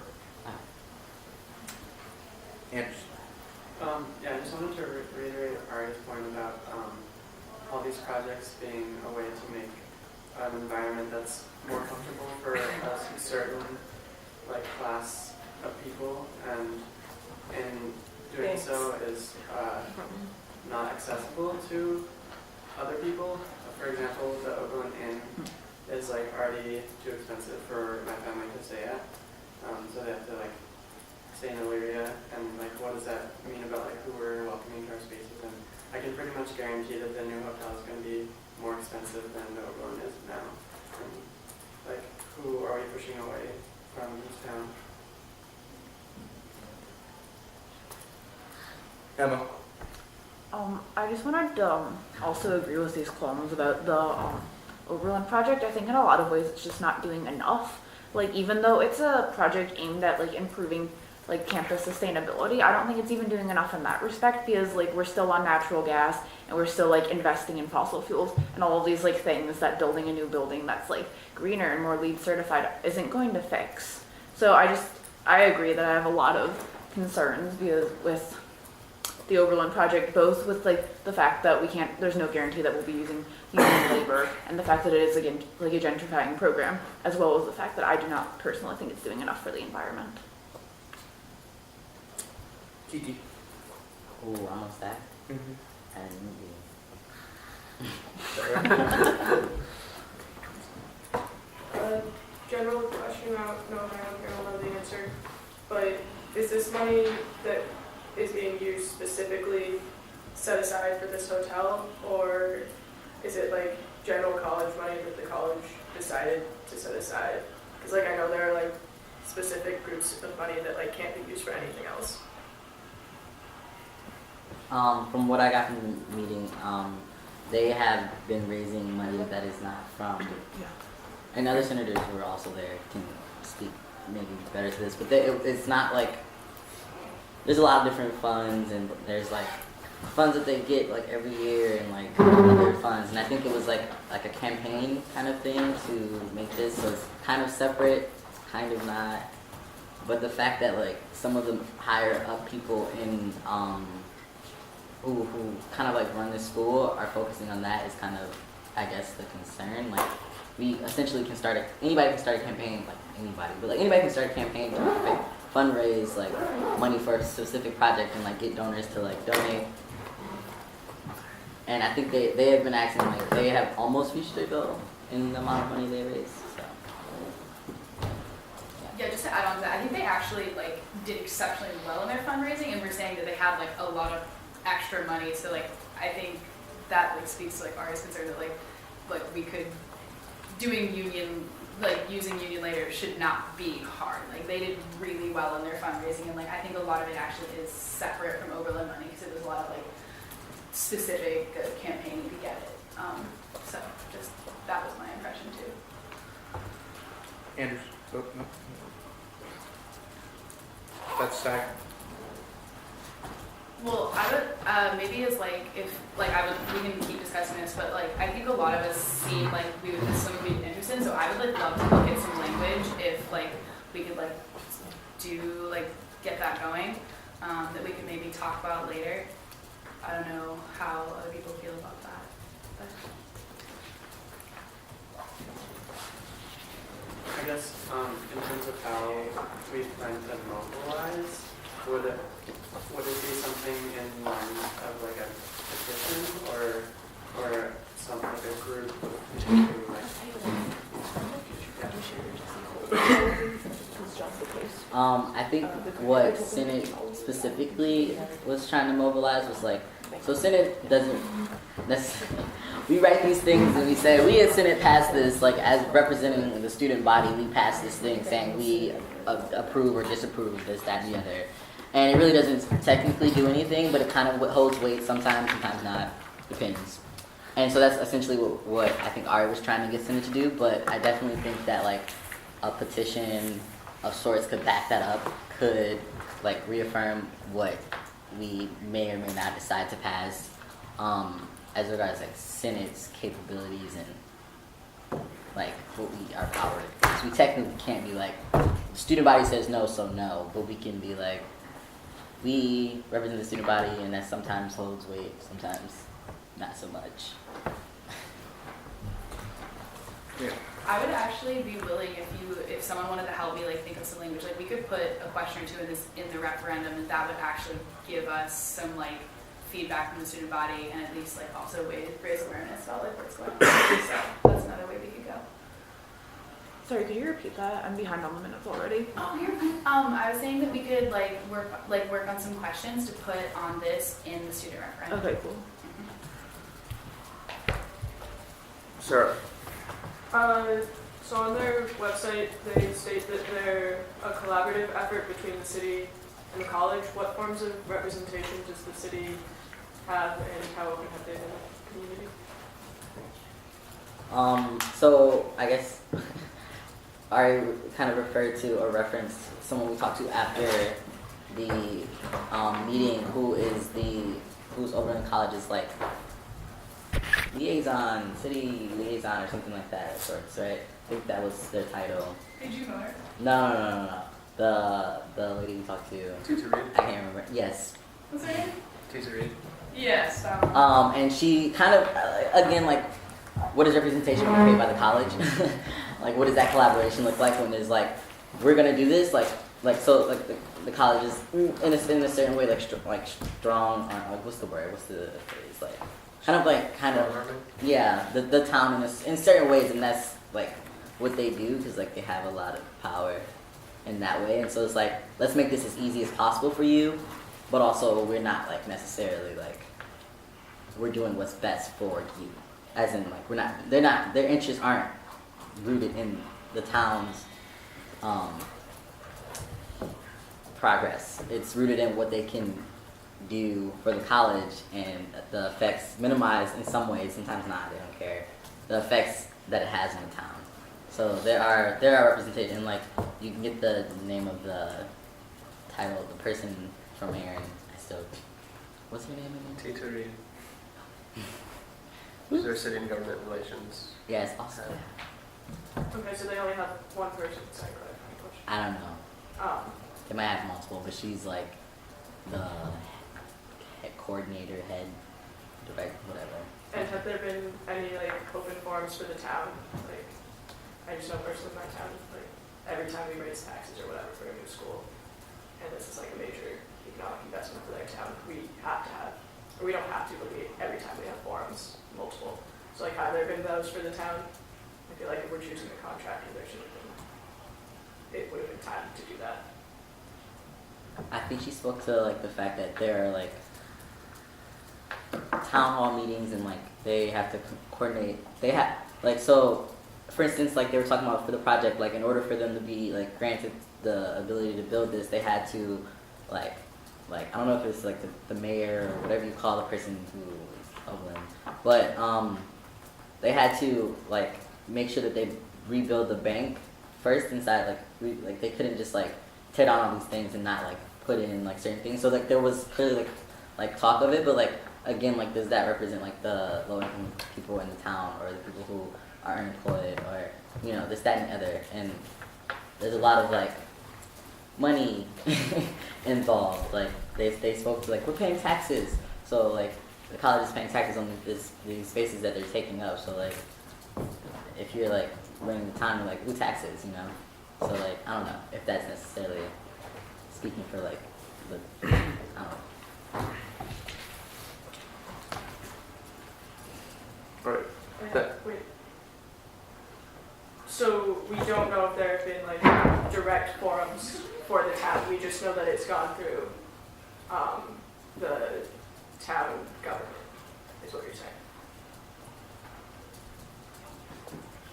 Anders.
Yeah, I just wanted to reiterate Ari's point about all these projects being a way to make an environment that's more comfortable for a certain like class of people, and in doing so is not accessible to other people. For example, the Oberlin Inn is like already too expensive for my family to stay at, so they have to like stay in Illyria, and like what does that mean about like who we're welcoming to our spaces? And I can pretty much guarantee that the new hotel is going to be more expensive than the Oberlin is now. And, like, who are we pushing away from this town?
Emma.
I just wanted to also agree with these qualms about the Oberlin project. I think in a lot of ways it's just not doing enough. Like, even though it's a project aimed at like improving like campus sustainability, I don't think it's even doing enough in that respect, because like we're still on natural gas and we're still like investing in fossil fuels and all of these like things that building a new building that's like greener and more LEED certified isn't going to fix. So I agree that I have a lot of concerns with the Oberlin project, both with like the fact that there's no guarantee that we'll be using union labor, and the fact that it is again like a gentrifying program, as well as the fact that I do not personally think it's doing enough for the environment.
Kiki.
Ooh, almost that. I didn't
General question, I don't know if I'm going to know the answer, but is this money that is being used specifically set aside for this hotel, or is it like general college money that the college decided to set aside? Because like I know there are like specific groups of money that like can't be used for anything else.
From what I got from the meeting, they have been raising money that is not from, and other senators who are also there can speak maybe better to this, but it's not like, there's a lot of different funds, and there's like funds that they get like every year and like other funds, and I think it was like a campaign kind of thing to make this, so it's kind of separate, kind of not, but the fact that like some of the higher up people in who kind of like run this school are focusing on that is kind of, I guess, the concern. Like, we essentially anybody can start a campaign, like anybody, but like anybody can start a campaign to fundraise like money for a specific project and like get donors to like donate. And I think they have been acting like they have almost reached their goal in the amount of money they raised. So
yeah, just to add on to that, I think they actually like did exceptionally well in their fundraising, and we're saying that they had like a lot of extra money. So like I think that like speaks to like Ari's concern that like we could using union labor should not be hard. Like they did really well in their fundraising, and like I think a lot of it actually is separate from Oberlin money, because it was a lot of like specific campaigning to get it. So just that was my impression too.
Anders. Oh, no. That's Zach.
Well, I would maybe as like if like we can keep discussing this, but like I think a lot of us seem like this is something we'd be interested in. So I would like love to look at some language if like we could like do like get that going, that we could maybe talk about later. I don't know how other people feel about that. But.
I guess in terms of how we plan to mobilize, would it be something in line of like a petition or some like a group who like
I think what Senate specifically was trying to mobilize was like, so Senate doesn't necessarily, we write these things and we say, we at Senate passed this, like as representing the student body, we passed this thing saying we approve or disapprove of this, that, and the other. And it really doesn't technically do anything, but it kind of holds weight sometimes not, depends. And so that's essentially what I think Ari was trying to get Senate to do, but I definitely think that like a petition of sorts could back that up, could like reaffirm what we may or may not decide to pass as regards like Senate's capabilities and like what we are powered. Because we technically can't be like, the student body says no, so no, but we can be like, we represent the student body, and that sometimes holds weight, sometimes not so much.
Yeah.
I would actually be willing if someone wanted to help me like think of some language, like we could put a question or two in the referendum, and that would actually give us some like feedback from the student body, and at least like also raise awareness about like what's going on. So that's another way we could go.
Sorry, could you repeat that? I'm behind on the minutes already.
Oh, you're fine. I was saying that we could work on some questions to put on this in the student referendum.
Okay, cool.
Sarah.
So on their website, they state that they're a collaborative effort between the city and the college. What forms of representation does the city have, and how open have they been to the community?
So I guess I kind of referred to or referenced someone we talked to after the meeting, who's Oberlin College's like liaison, city liaison, or something like that of sorts, right? I think that was their title.
Did you know her?
No. The lady we talked to.
Tita Reed?
I can't remember. Yes.
What's her name?
Tita Reed?
Yes.
And she kind of, again, like, what is representation paid by the college? Like, what does that collaboration look like when there's like, we're gonna do this, so the college is in a certain way like strong, or like what's the word? What's the phrase? Like, kind of, yeah, the town in certain ways, and that's like what they do because like they have a lot of power in that way, and so it's like, let's make this as easy as possible for you, but also we're not like necessarily like we're doing what's best for you, as in like their interests aren't rooted in the town's progress. It's rooted in what they can do for the college, and the effects minimized in some ways, sometimes not, they don't care, the effects that it has in the town. So there are representation, like you can get the name of the title of the person from Aaron. What's her name again?
Tita Reed. She's our city and government relations.
Yes, also.
Okay, so they only have one person. Sorry,
I don't know. They might have multiple, but she's like the head coordinator, head director, whatever.
And have there been any like open forums for the town? Like, I just know personally in my town, like every time we raise taxes or whatever for a new school, and this is like a major economic investment for their town, we have to have, or we don't have to, but every time we have forums, multiple. So like, have there been those for the town? I feel like if we're choosing a contractor, there should have been, it would have been time to do that.
I think she spoke to like the fact that there are like town hall meetings, and like they have to coordinate. They have like, so for instance, like they were talking about for the project, like in order for them to be like granted the ability to build this, they had to like I don't know if it's like the mayor or whatever you call the person who is Oberlin, but they had to like make sure that they rebuild the bank first inside, like they couldn't just like tear down all these things and not like put in like certain things. So like there was clearly like talk of it, but like again, like does that represent like the low income people in the town, or the people who are unemployed, or you know, this, that, and the other? And there's a lot of like money involved. Like they spoke to like, we're paying taxes, so like the college is paying taxes on these spaces that they're taking up. So like if you're like running the town, you're like, ooh, taxes, you know. So like I don't know if that's necessarily speaking for like the, I don't know.
Right.
Wait. So we don't know if there have been like direct forums for the town. We just know that it's gone through the town government, is what you're saying.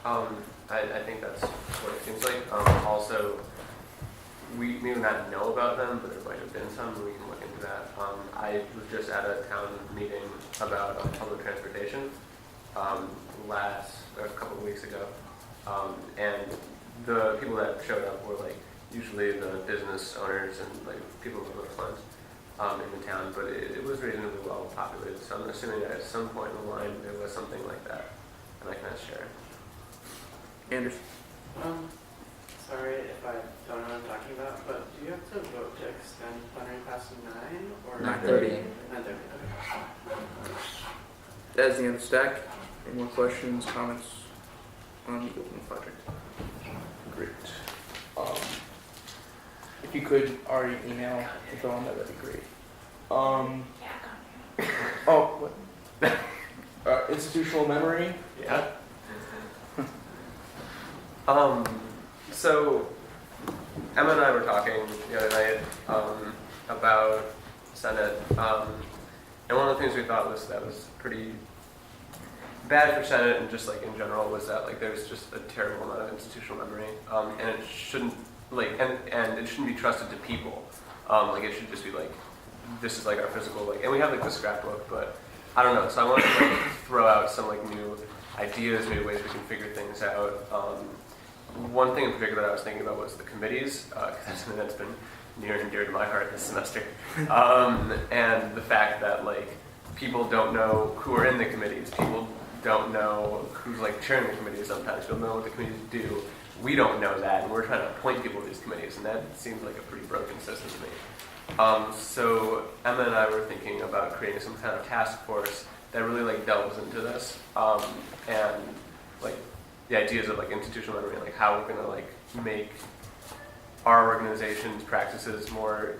I think that's what it seems like. Also, we may not know about them, but there might have been some, and we can look into that. I was just at a town meeting about public transportation a couple of weeks ago, and the people that showed up were like usually the business owners and like people with little funds in the town, but it was reasonably well populated. So I'm assuming that at some point in the line there was something like that, and I can ask Sharon.
Anders.
Sorry if I don't know what I'm talking about, but do you have to vote to extend plenary past 9 or
9:30?
9:30, okay.
That's the end of the stack. Any more questions, comments on the opening project? Great. If you could already email info on that, that'd be great. Oh, what? Institutional memory?
Yeah. So Emma and I were talking the other night about Senate, and one of the things we thought was that was pretty bad for Senate and just like in general was that like there's just a terrible amount of institutional memory, and it shouldn't and it shouldn't be trusted to people. Like it should just be like this is like our physical and we have like the scrapbook, but I don't know. So I wanted to like throw out some like new ideas, maybe ways we can figure things out. One thing in particular that I was thinking about was the committees, because that's something that's been near and dear to my heart this semester. And the fact that like people don't know who are in the committees, people don't know who's like chairing the committees sometimes, people don't know what the committees do. We don't know that, and we're trying to appoint people to these committees, and that seems like a pretty broken system to me. So Emma and I were thinking about creating some kind of task force that really like delves into this, and like the ideas of like institutional memory, like how we're gonna like make our organization's practices more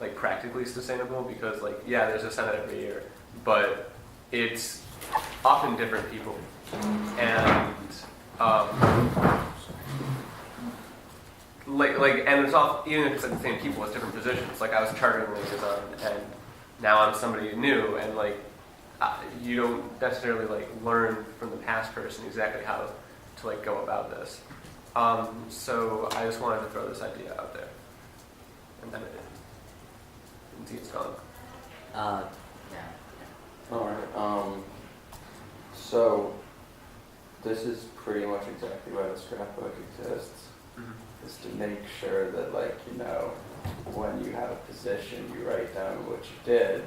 like practically sustainable, because like yeah, there's a Senate every year, but it's often different people, and and it's all, even if it's like the same people, it's different positions. Like I was chartering liaison, and now I'm somebody new, and like you don't necessarily like learn from the past person exactly how to like go about this. So I just wanted to throw this idea out there, and then it's gone.
Yeah.
All right. So this is pretty much exactly why the scrapbook exists. Is to make sure that, like, you know, when you have a position, you write down what you did,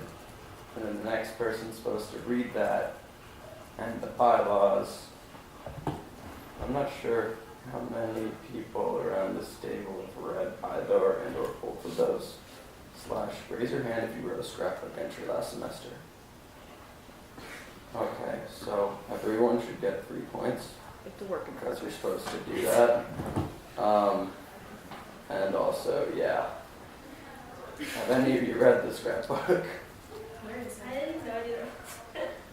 and then the next person's supposed to read that, and the bylaws. I'm not sure how many people around this table have read either and or both of those. / raise your hand if you wrote a scrapbook entry last semester. Okay, so everyone should get 3 points.
It's a work in
because you're
progress.
supposed to do that. And also, yeah. Have any of you read the scrapbook?
Where is it? I didn't know I did.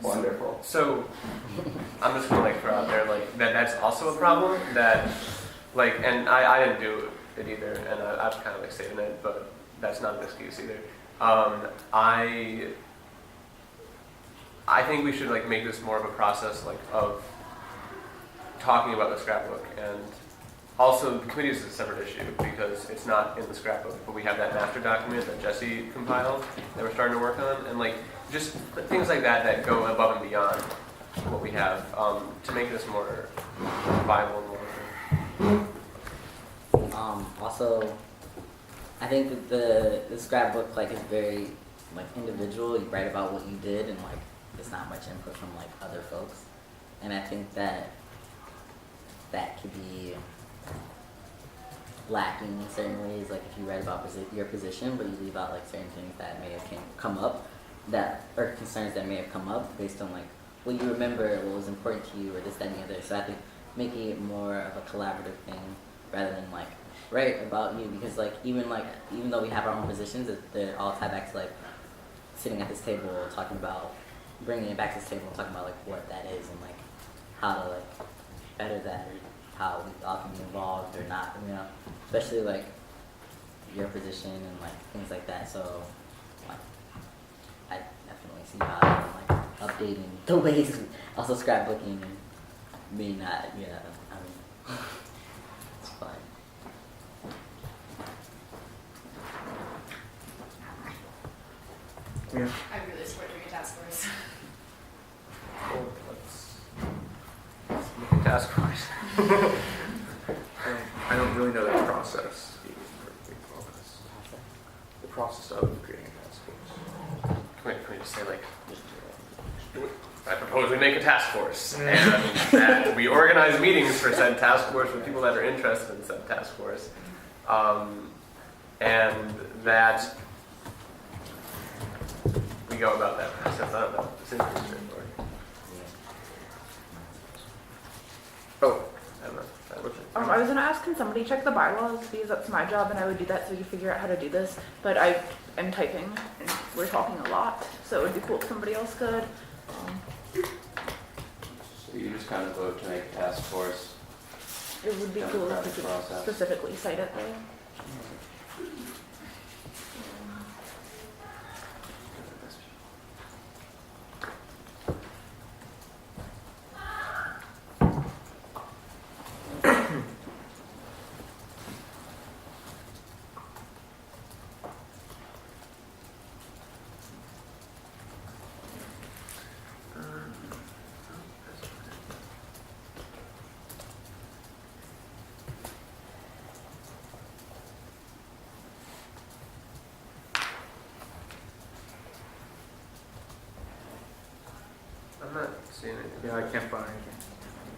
Wonderful.
So I'm just gonna like throw out there like that's also a problem that like, and I didn't do it either, and I've kind of like saving it, but that's not an excuse either. I think we should like make this more of a process like of talking about the scrapbook, and also the committee is a separate issue because it's not in the scrapbook, but we have that master document that Jesse compiled that we're starting to work on, and like just things like that that go above and beyond what we have to make this more viable and more.
Also, I think that the scrapbook like is very like individual. You write about what you did, and like there's not much input from like other folks, and I think that could be lacking in certain ways. Like if you write about your position, but you leave out like certain things that may have come up, or concerns that may have come up based on like what you remember, what was important to you, or this, that, and the other. So I think making it more of a collaborative thing rather than like write about you, because like even though we have our own positions, they're all tied back to like sitting at this table talking about bringing it back to this table and talking about like what that is and like how to like better that, or how we all can be involved or not, you know, especially like your position and like things like that. So like I definitely see value in like updating the ways, also scrapbooking and me not, yeah, I mean, it's fine.
Yeah.
I really support doing a task force.
Cool. Let's make a task force.
I don't really know that process. The process of creating a task force.
Can we just say like, I propose we make a task force, and that we organize meetings for said task force with people that are interested in said task force, and that we go about that process. I don't know. It seems pretty straightforward. Oh, I don't know.
I was gonna ask, can somebody check the bylaws, because that's my job and I would do that so we could figure out how to do this, but I am typing and we're talking a lot, so it would be cool if somebody else could.
So you just kind of vote to make a task force.
It would be cool if we could
Process.
specifically cite it there.
I'm not seeing anything.
Yeah, I can't find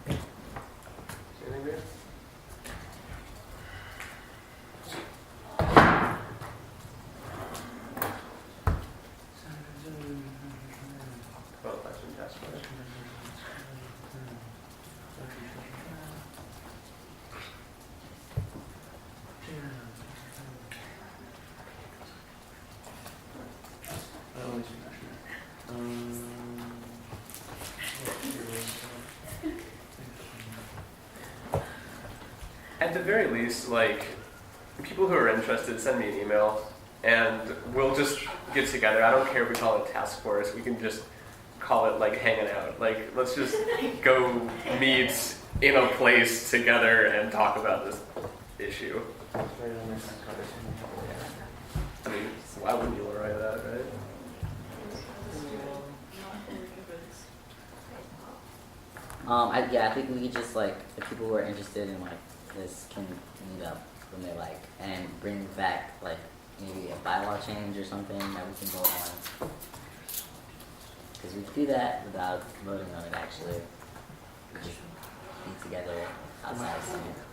anything.
See anything there? Well, that's been task force. At the very least, like, people who are interested, send me an email, and we'll just get together. I don't care if we call it a task force. We can just call it, like, hanging out. Like, let's just go meet in a place together and talk about this issue. I mean, why wouldn't you write that, right?
I think we could just like, if people who are interested in like this can meet up when they like, and bring back like maybe a bylaw change or something that we can vote on. Because we could do that without voting on it actually. We just be together outside somewhere.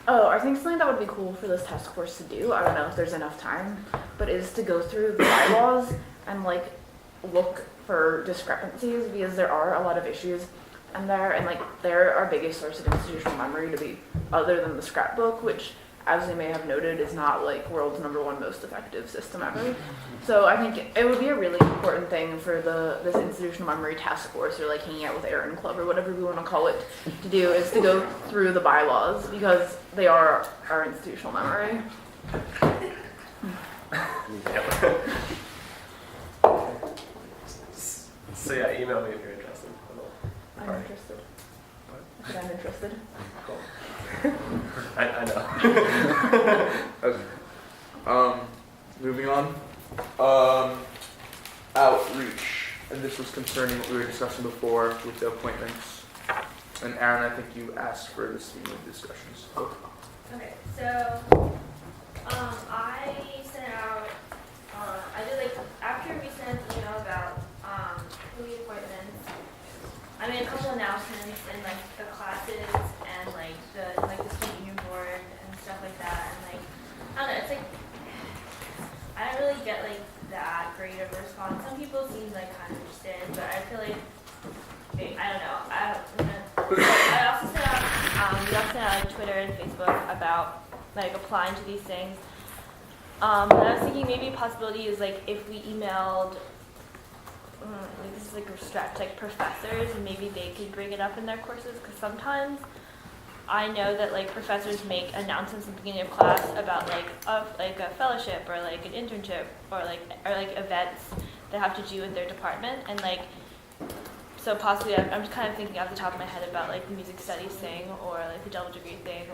I think something that would be cool for this task force to do, I don't know if there's enough time, but is to go through the bylaws and like look for discrepancies, because there are a lot of issues in there, and like they're our biggest source of institutional memory to be, other than the scrapbook, which as we may have noted is not like world's #1 most effective system ever. So I think it would be a really important thing for this institutional memory task force, or like hanging out with Aaron Club or whatever we want to call it, to do, is to go through the bylaws, because they are our institutional memory.
So yeah, email me if you're interested.
I'm interested. I said I'm interested.
Cool. I know.
Okay. Moving on. Outreach. And this was concerning what we were discussing before with the appointments. And Aaron, I think you asked for this to be in discussions.
Okay, so I sent out, I did like, after we sent an email about committee appointments, I made a couple announcements in like the classes and like the student union board and stuff like that, and like, I don't know, it's like, I don't really get like that great of a response. Some people seem like kind of interested, but I feel like, I don't know, I also sent out, we also sent out like Twitter and Facebook about like applying to these things. But I was thinking maybe a possibility is like if we emailed, like this is like a stretch, like professors, and maybe they could bring it up in their courses, because sometimes I know that like professors make announcements at the beginning of class about like a fellowship or like an internship or like events that have to do with their department, and like, so possibly I'm just kind of thinking off the top of my head about like the music studies thing or like the double degree thing,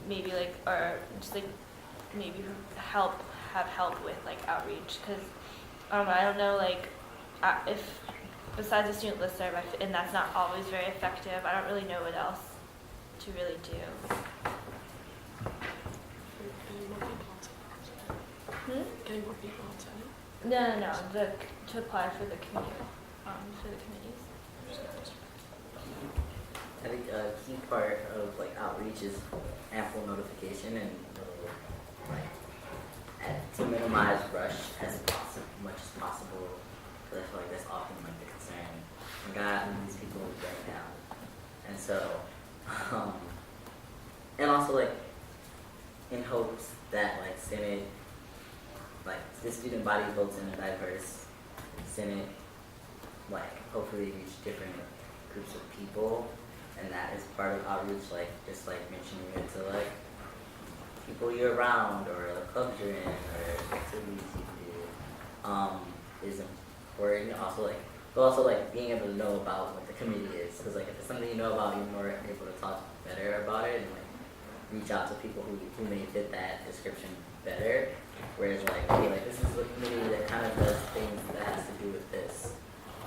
maybe like, or just like maybe have help with like outreach, because I don't know like if besides the student listserv, and that's not always very effective, I don't really know what else to really do.
getting more people on Senate?
No. To apply for the committee, for the committees.
I think a key part of like outreach is ample notification and to minimize rush as much as possible, because I feel like that's often like the concern. Like I have these people right now, and so, and also like in hopes that like Senate, like the student body votes in a diverse Senate, like hopefully reach different groups of people, and that is part of outreach, like just like mentioning it to like people you're around or the clubs you're in or activities you do is important. Also like being able to know about what the committee is, because like if it's something you know about, you're more able to talk better about it and like reach out to people who may fit that description better. Whereas like, okay, like this is a committee that kind of does things that has to do with this.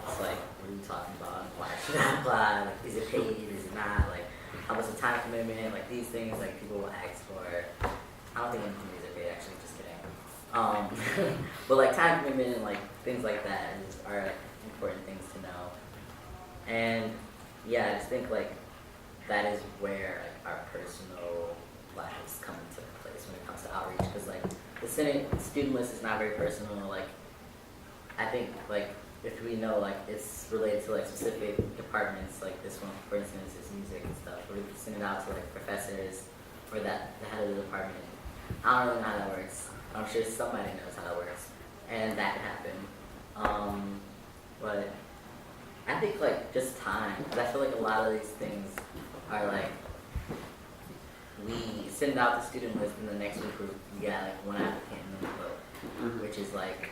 It's like, what are you talking about? Why should I apply? Like, is it paid? Is it not? Like, how much the time commitment? Like these things, like people will ask for. I don't think any committees are paid. Actually, just kidding. But like time commitment and like things like that are like important things to know. And yeah, I just think like that is where like our personal lives come into place when it comes to outreach, because like the Senate student list is not very personal. Like I think like if we know like it's related to like specific departments, like this one for instance is music and stuff, or we can send it out to like professors or that the head of the department. I don't really know how that works. I'm sure somebody knows how that works, and that could happen. But I think like just time, because I feel like a lot of these things are like we send out the student list and the next week we got like one applicant in the vote, which is like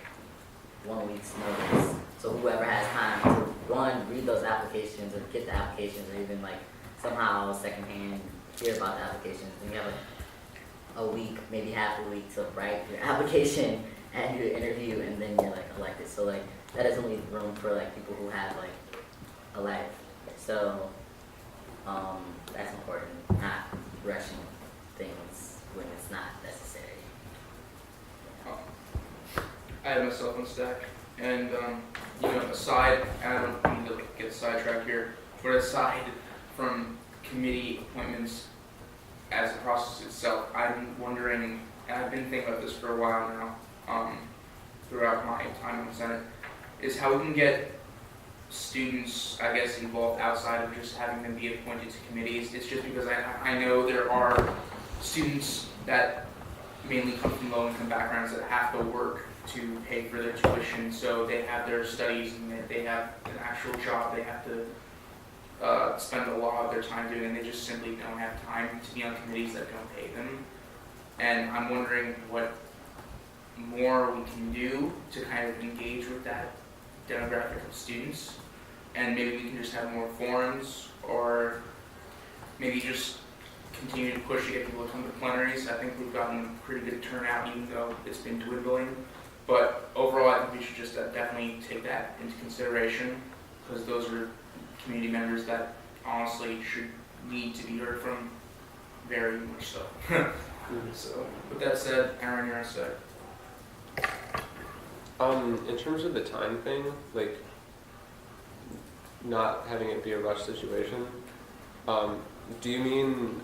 1 week's notice. So whoever has time to one, read those applications or get the applications, or even like somehow secondhand hear about the applications, then you have like a week, maybe half a week to write your application and your interview, and then you're like elected. So like that doesn't leave room for like people who have like a life. So that's important, not rushing things when it's not necessary.
I have myself on stack, and aside, I don't mean to like, get sidetracked here, but aside from committee appointments as the process itself, I'm wondering, and I've been thinking about this for a while now, throughout my time in the Senate, is how we can get students, I guess, involved outside of just having them be appointed to committees. It's just because I know there are students that mainly come from low-income backgrounds that have to work to pay for their tuition, so they have their studies and they have an actual job they have to spend a lot of their time doing, and they just simply don't have time to be on committees that don't pay them. And I'm wondering what more we can do to kind of engage with that demographic of students, and maybe we can just have more forums, or maybe just continue to push to get people to come to plenaries. I think we've gotten a pretty good turnout, even though it's been dwindling. But overall, I think we should just definitely take that into consideration, because those are community members that honestly should need to be heard from, very much so. So, with that said, Aaron, you're on set.
In terms of the time thing, like not having it be a rush situation, do you mean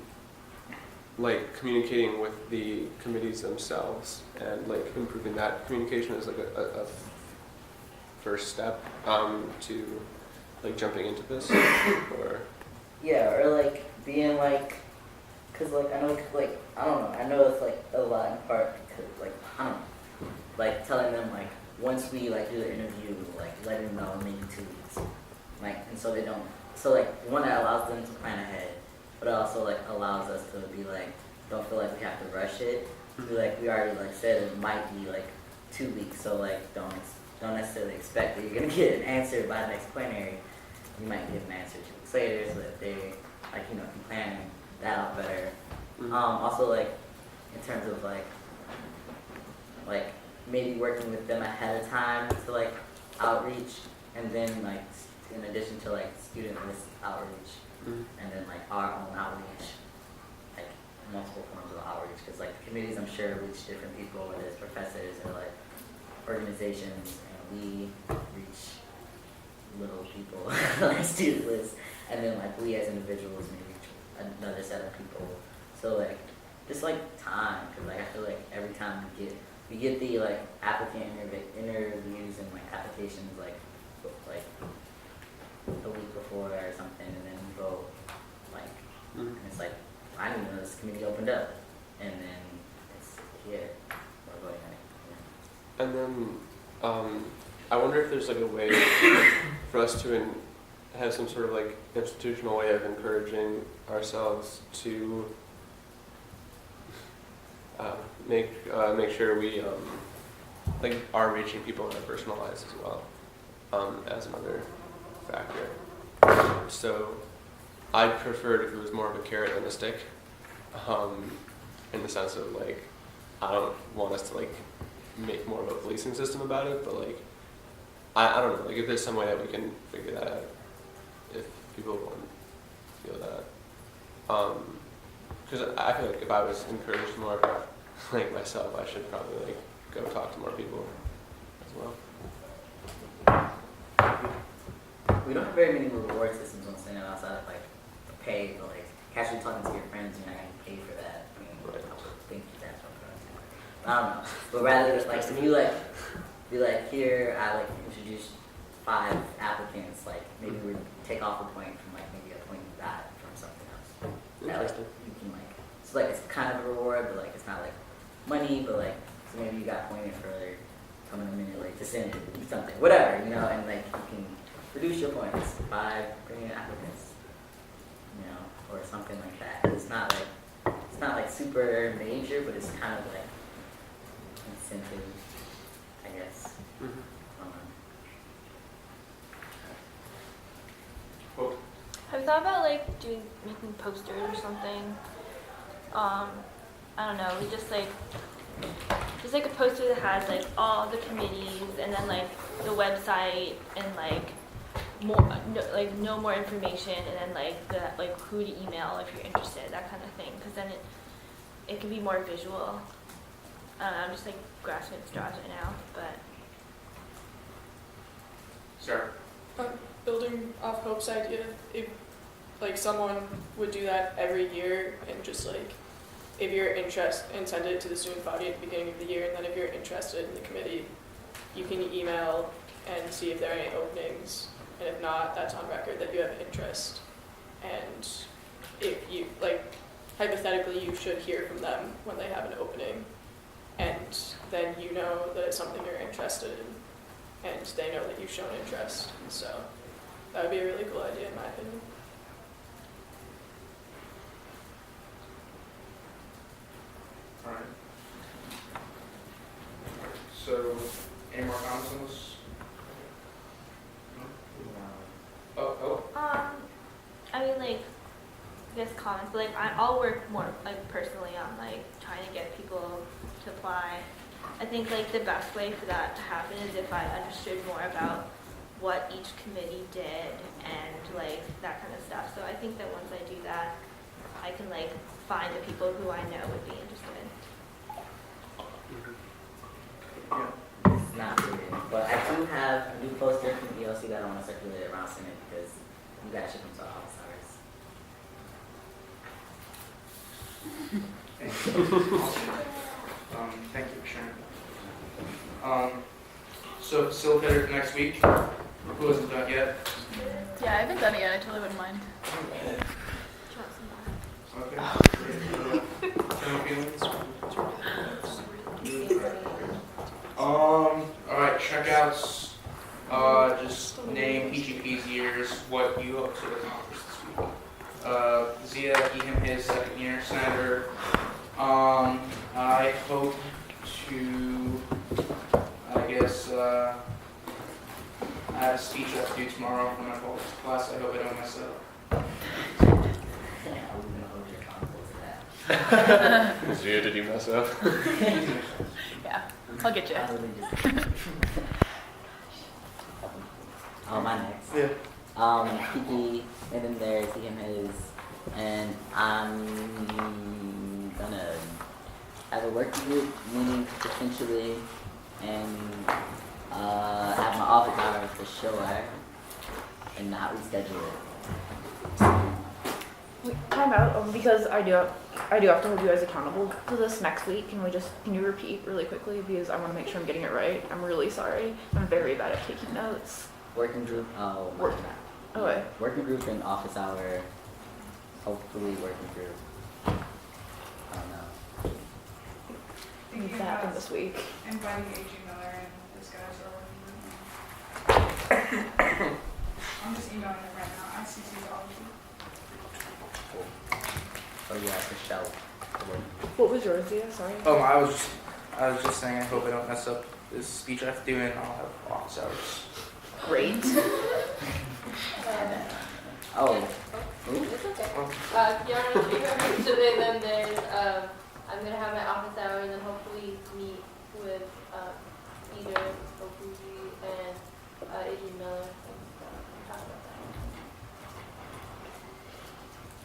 like communicating with the committees themselves and like improving that communication as like a first step to like jumping into this, or?
Yeah, or like being like, cause like I know like I don't know, I know it's like a lot in part because like I don't know, like telling them like once we like do the interview, like letting them know maybe 2 weeks, like, and so they don't, so like one that allows them to plan ahead, but it also like allows us to be like, don't feel like we have to rush it. Be like, we already like said it might be like 2 weeks, so like don't necessarily expect that you're gonna get an answer by the next plenary. You might get an answer 2 weeks later, so that they like can plan that out better. Also like in terms of like maybe working with them ahead of time to like outreach, and then like in addition to like student list outreach, and then like our own outreach, like multiple forms of outreach, because like the committees, I'm sure, reach different people, whether it's professors or like organizations, and we reach little people, like student lists, and then like we as individuals may reach another set of people. So like, just like time, because like I feel like every time we get the like applicant interviews and like applications like a week before or something, and then we vote like, and it's like I didn't know this committee opened up, and then it's here we're voting on it.
And then I wonder if there's like a way for us to have some sort of like institutional way of encouraging ourselves to make sure we like are reaching people in our personal lives as well, as another factor. So I'd prefer if it was more of a carrot than a stick, in the sense of like I don't want us to like make more of a policing system about it, but like I don't know, like if there's some way that we can figure that out, if people want to feel that. Because I feel like if I was encouraged more, like myself, I should probably like go talk to more people as well.
We don't have very many reward systems on Senate outside of like pay, but like casually talking to your friends, you're not going to pay for that. I mean,
right.
I would think that's what I don't know. But rather, like if you like be like, here I like introduce 5 applicants, like maybe we take off a point from like maybe a point you got from something else. That like you can like, so like it's kind of a reward, but like it's not like money, but like so maybe you got pointed for like coming a minute late to Senate, something, whatever, you know, and like you can reduce your points by bringing applicants, you know, or something like that. It's not like super major, but it's kind of like incentive, I guess.
Have you thought about like making posters or something? I don't know. We just like a poster that has like all the committees and then like the website and like no more information, and then like the like who to email if you're interested, that kind of thing. Because then it can be more visual. I don't know. I'm just like grasping at straws right now, but.
Sure.
Building off Hope's idea, if like someone would do that every year and just like if you're interested and send it to the student body at the beginning of the year, and then if you're interested in the committee, you can email and see if there are any openings, and if not, that's on record that you have interest. And if you like, hypothetically, you should hear from them when they have an opening, and then you know that it's something you're interested in, and they know that you've shown interest. So that would be a really cool idea in my opinion.
All right. So, any more comments on this? Oh.
I mean, like, I guess comments, but like, I'll work more like personally on like trying to get people to apply. I think like the best way for that to happen is if I understood more about what each committee did and like that kind of stuff. So I think that once I do that, I can like find the people who I know would be interested.
It's not really, but I do have a new poster from ELC that I want to circulate around Senate because you guys should come to our office hours.
Thank you for sharing. So facilitator for next week. Who hasn't done it yet?
Yeah, I haven't done it yet. I totally wouldn't mind.
Okay. General feelings? All right, checkouts. Just name PGP's years, what you hope to accomplish this week. Zia, he, him, his second year senator. I hope to, I guess, I have a speech I have to do tomorrow for my politics class. I hope I don't mess up.
Zia, did you mess up?
Yeah, I'll get you.
My next.
Yeah.
Kiki, and then there's he and his, and I'm gonna have a working group meeting potentially, and have my office hours for sure, and not reschedule it.
Wait, time out, because I do have to hold you guys accountable to this next week. Can you repeat really quickly, because I want to make sure I'm getting it right. I'm really sorry. I'm very bad at taking notes.
Working group,
Okay.
Working group and office hour, hopefully working group. I don't know.
Needs to happen this week.
Inviting AG Miller and this guy's are working. I'm just emailing him right now. I CC'd all of you.
Oh yeah, for sure.
What was yours, Zia? Sorry.
Oh, I was just saying I hope I don't mess up this speech I have to do and I'll have office hours.
Great.
Oh.
It's okay. If you already figure out today, then there's, I'm going to have my office hours and hopefully meet with Peter, Obuji, and AJ Miller and talk about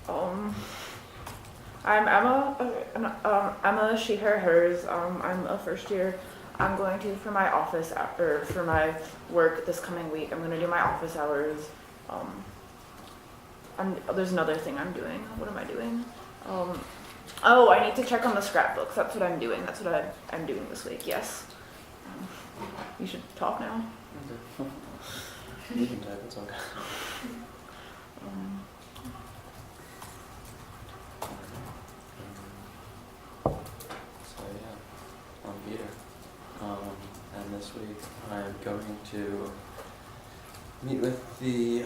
that.
I'm Emma. Okay, Emma, she, her, hers. I'm a first year. I'm going to, for my office, or for my work this coming week, I'm going to do my office hours. There's another thing I'm doing. What am I doing? Oh, I need to check on the scrapbooks. That's what I'm doing. That's what I'm doing this week, yes. You should talk now.
You can type, it's okay. So yeah, I'm Peter. And this week I'm going to meet with the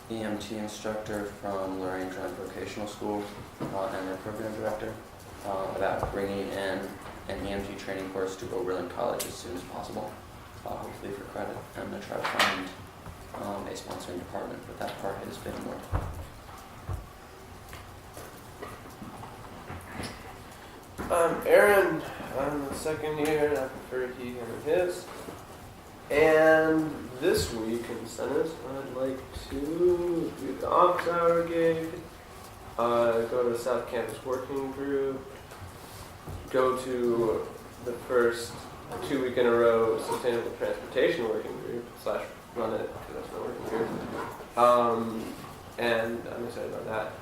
EMT instructor from Lorraine Trent Vocational School and their program director about bringing in an EMT training course to Oberlin College as soon as possible, hopefully for credit. I'm going to try to find a sponsoring department, but that part has been more.
I'm Aaron. I'm the second year, and I prefer he, him, and his. And this week in Senate, I'd like to do the office hour gig, go to the South Campus Working Group, go to the first 2 week in a row Sustainable Transportation Working Group, / run it, because that's my working group. And I'm excited about that.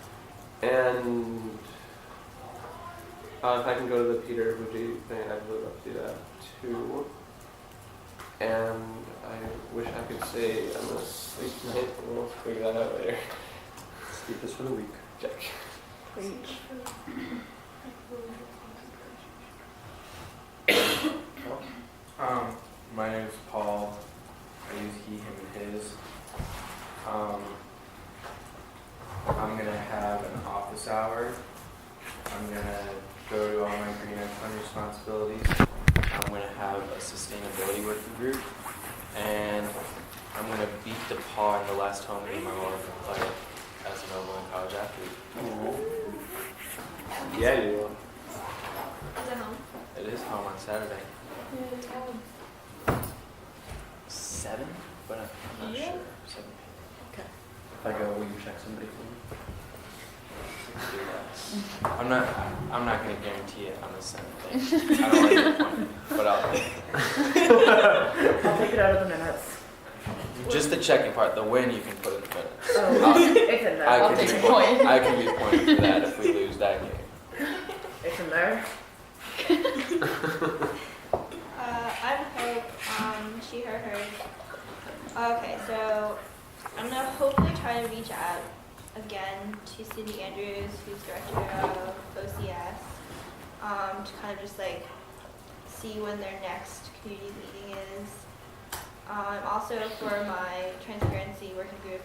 And if I can go to the Peter Buji thing, I'd really love to do that too. And I wish I could say I'm going to sleep tonight, but we'll figure that out later.
Sleep this for the week.
Check.
Preach.
My name is Paul. I use he, him, and his. I'm going to have an office hour. I'm going to go to all my green fund responsibilities. I'm going to have a sustainability working group. And I'm going to beat the paw in the last home game I want to play as an Oberlin College athlete. Yeah, you will.
Is it home?
It is home on Saturday. 7? But I'm not sure. 7 p.m.
Okay.
If I go, will you check somebody for me?
I'm not going to guarantee it on the Senate thing. I don't like the point, but
I'll take it out of the minutes.
just the checking part. The win you can put in the minutes.
Oh, it's in there. I'll take a point.
I can be pointed for that if we lose that game.
It's in there.
I'm Hope, she, her, hers. Okay, so I'm gonna hopefully try to reach out again to Cindy Andrews, who's director of OCS, to kind of just like see when their next community meeting is. Also for my transparency working group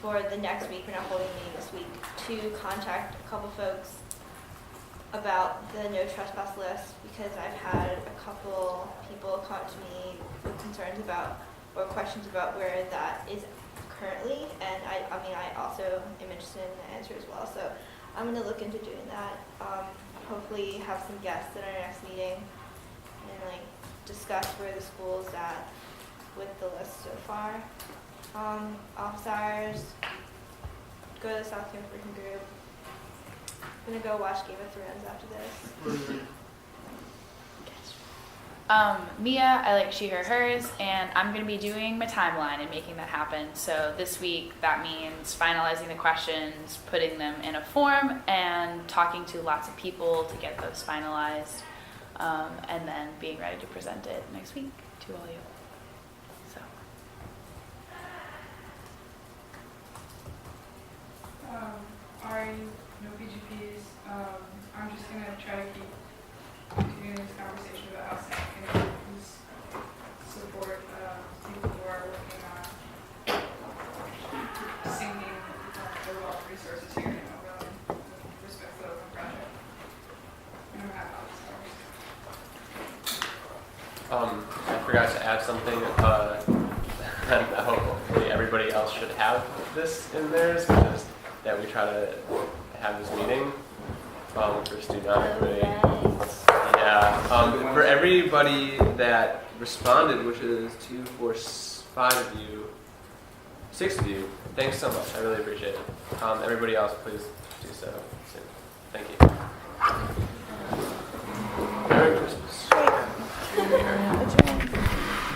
for the next week, we're not holding a meeting this week, to contact a couple folks about the no trespass list, because I've had a couple people come to me with concerns about or questions about where that is currently, and I also am interested in the answer as well. So I'm going to look into doing that. Hopefully have some guests at our next meeting and like discuss where the school's at with the list so far. Office hours, go to the South Campus Working Group, gonna go watch Game of Thrones after this.
Mia, I like she, her, hers, and I'm going to be doing my timeline and making that happen. So this week, that means finalizing the questions, putting them in a form, and talking to lots of people to get those finalized, and then being ready to present it next week to all you. So.
No PGPs. I'm just going to try to keep continuing this conversation about how Senate can support people who are working on sinking the wealth resources here in Oberlin with respect to the open project. And I'm happy
I forgot to add something. And I hope hopefully everybody else should have this in theirs, because that we try to have this meeting for student audit committee. Yeah. For everybody that responded, which is 2, 4, 5 of you, 6 of you, thanks so much. I really appreciate it. Everybody else, please do so soon. Thank you.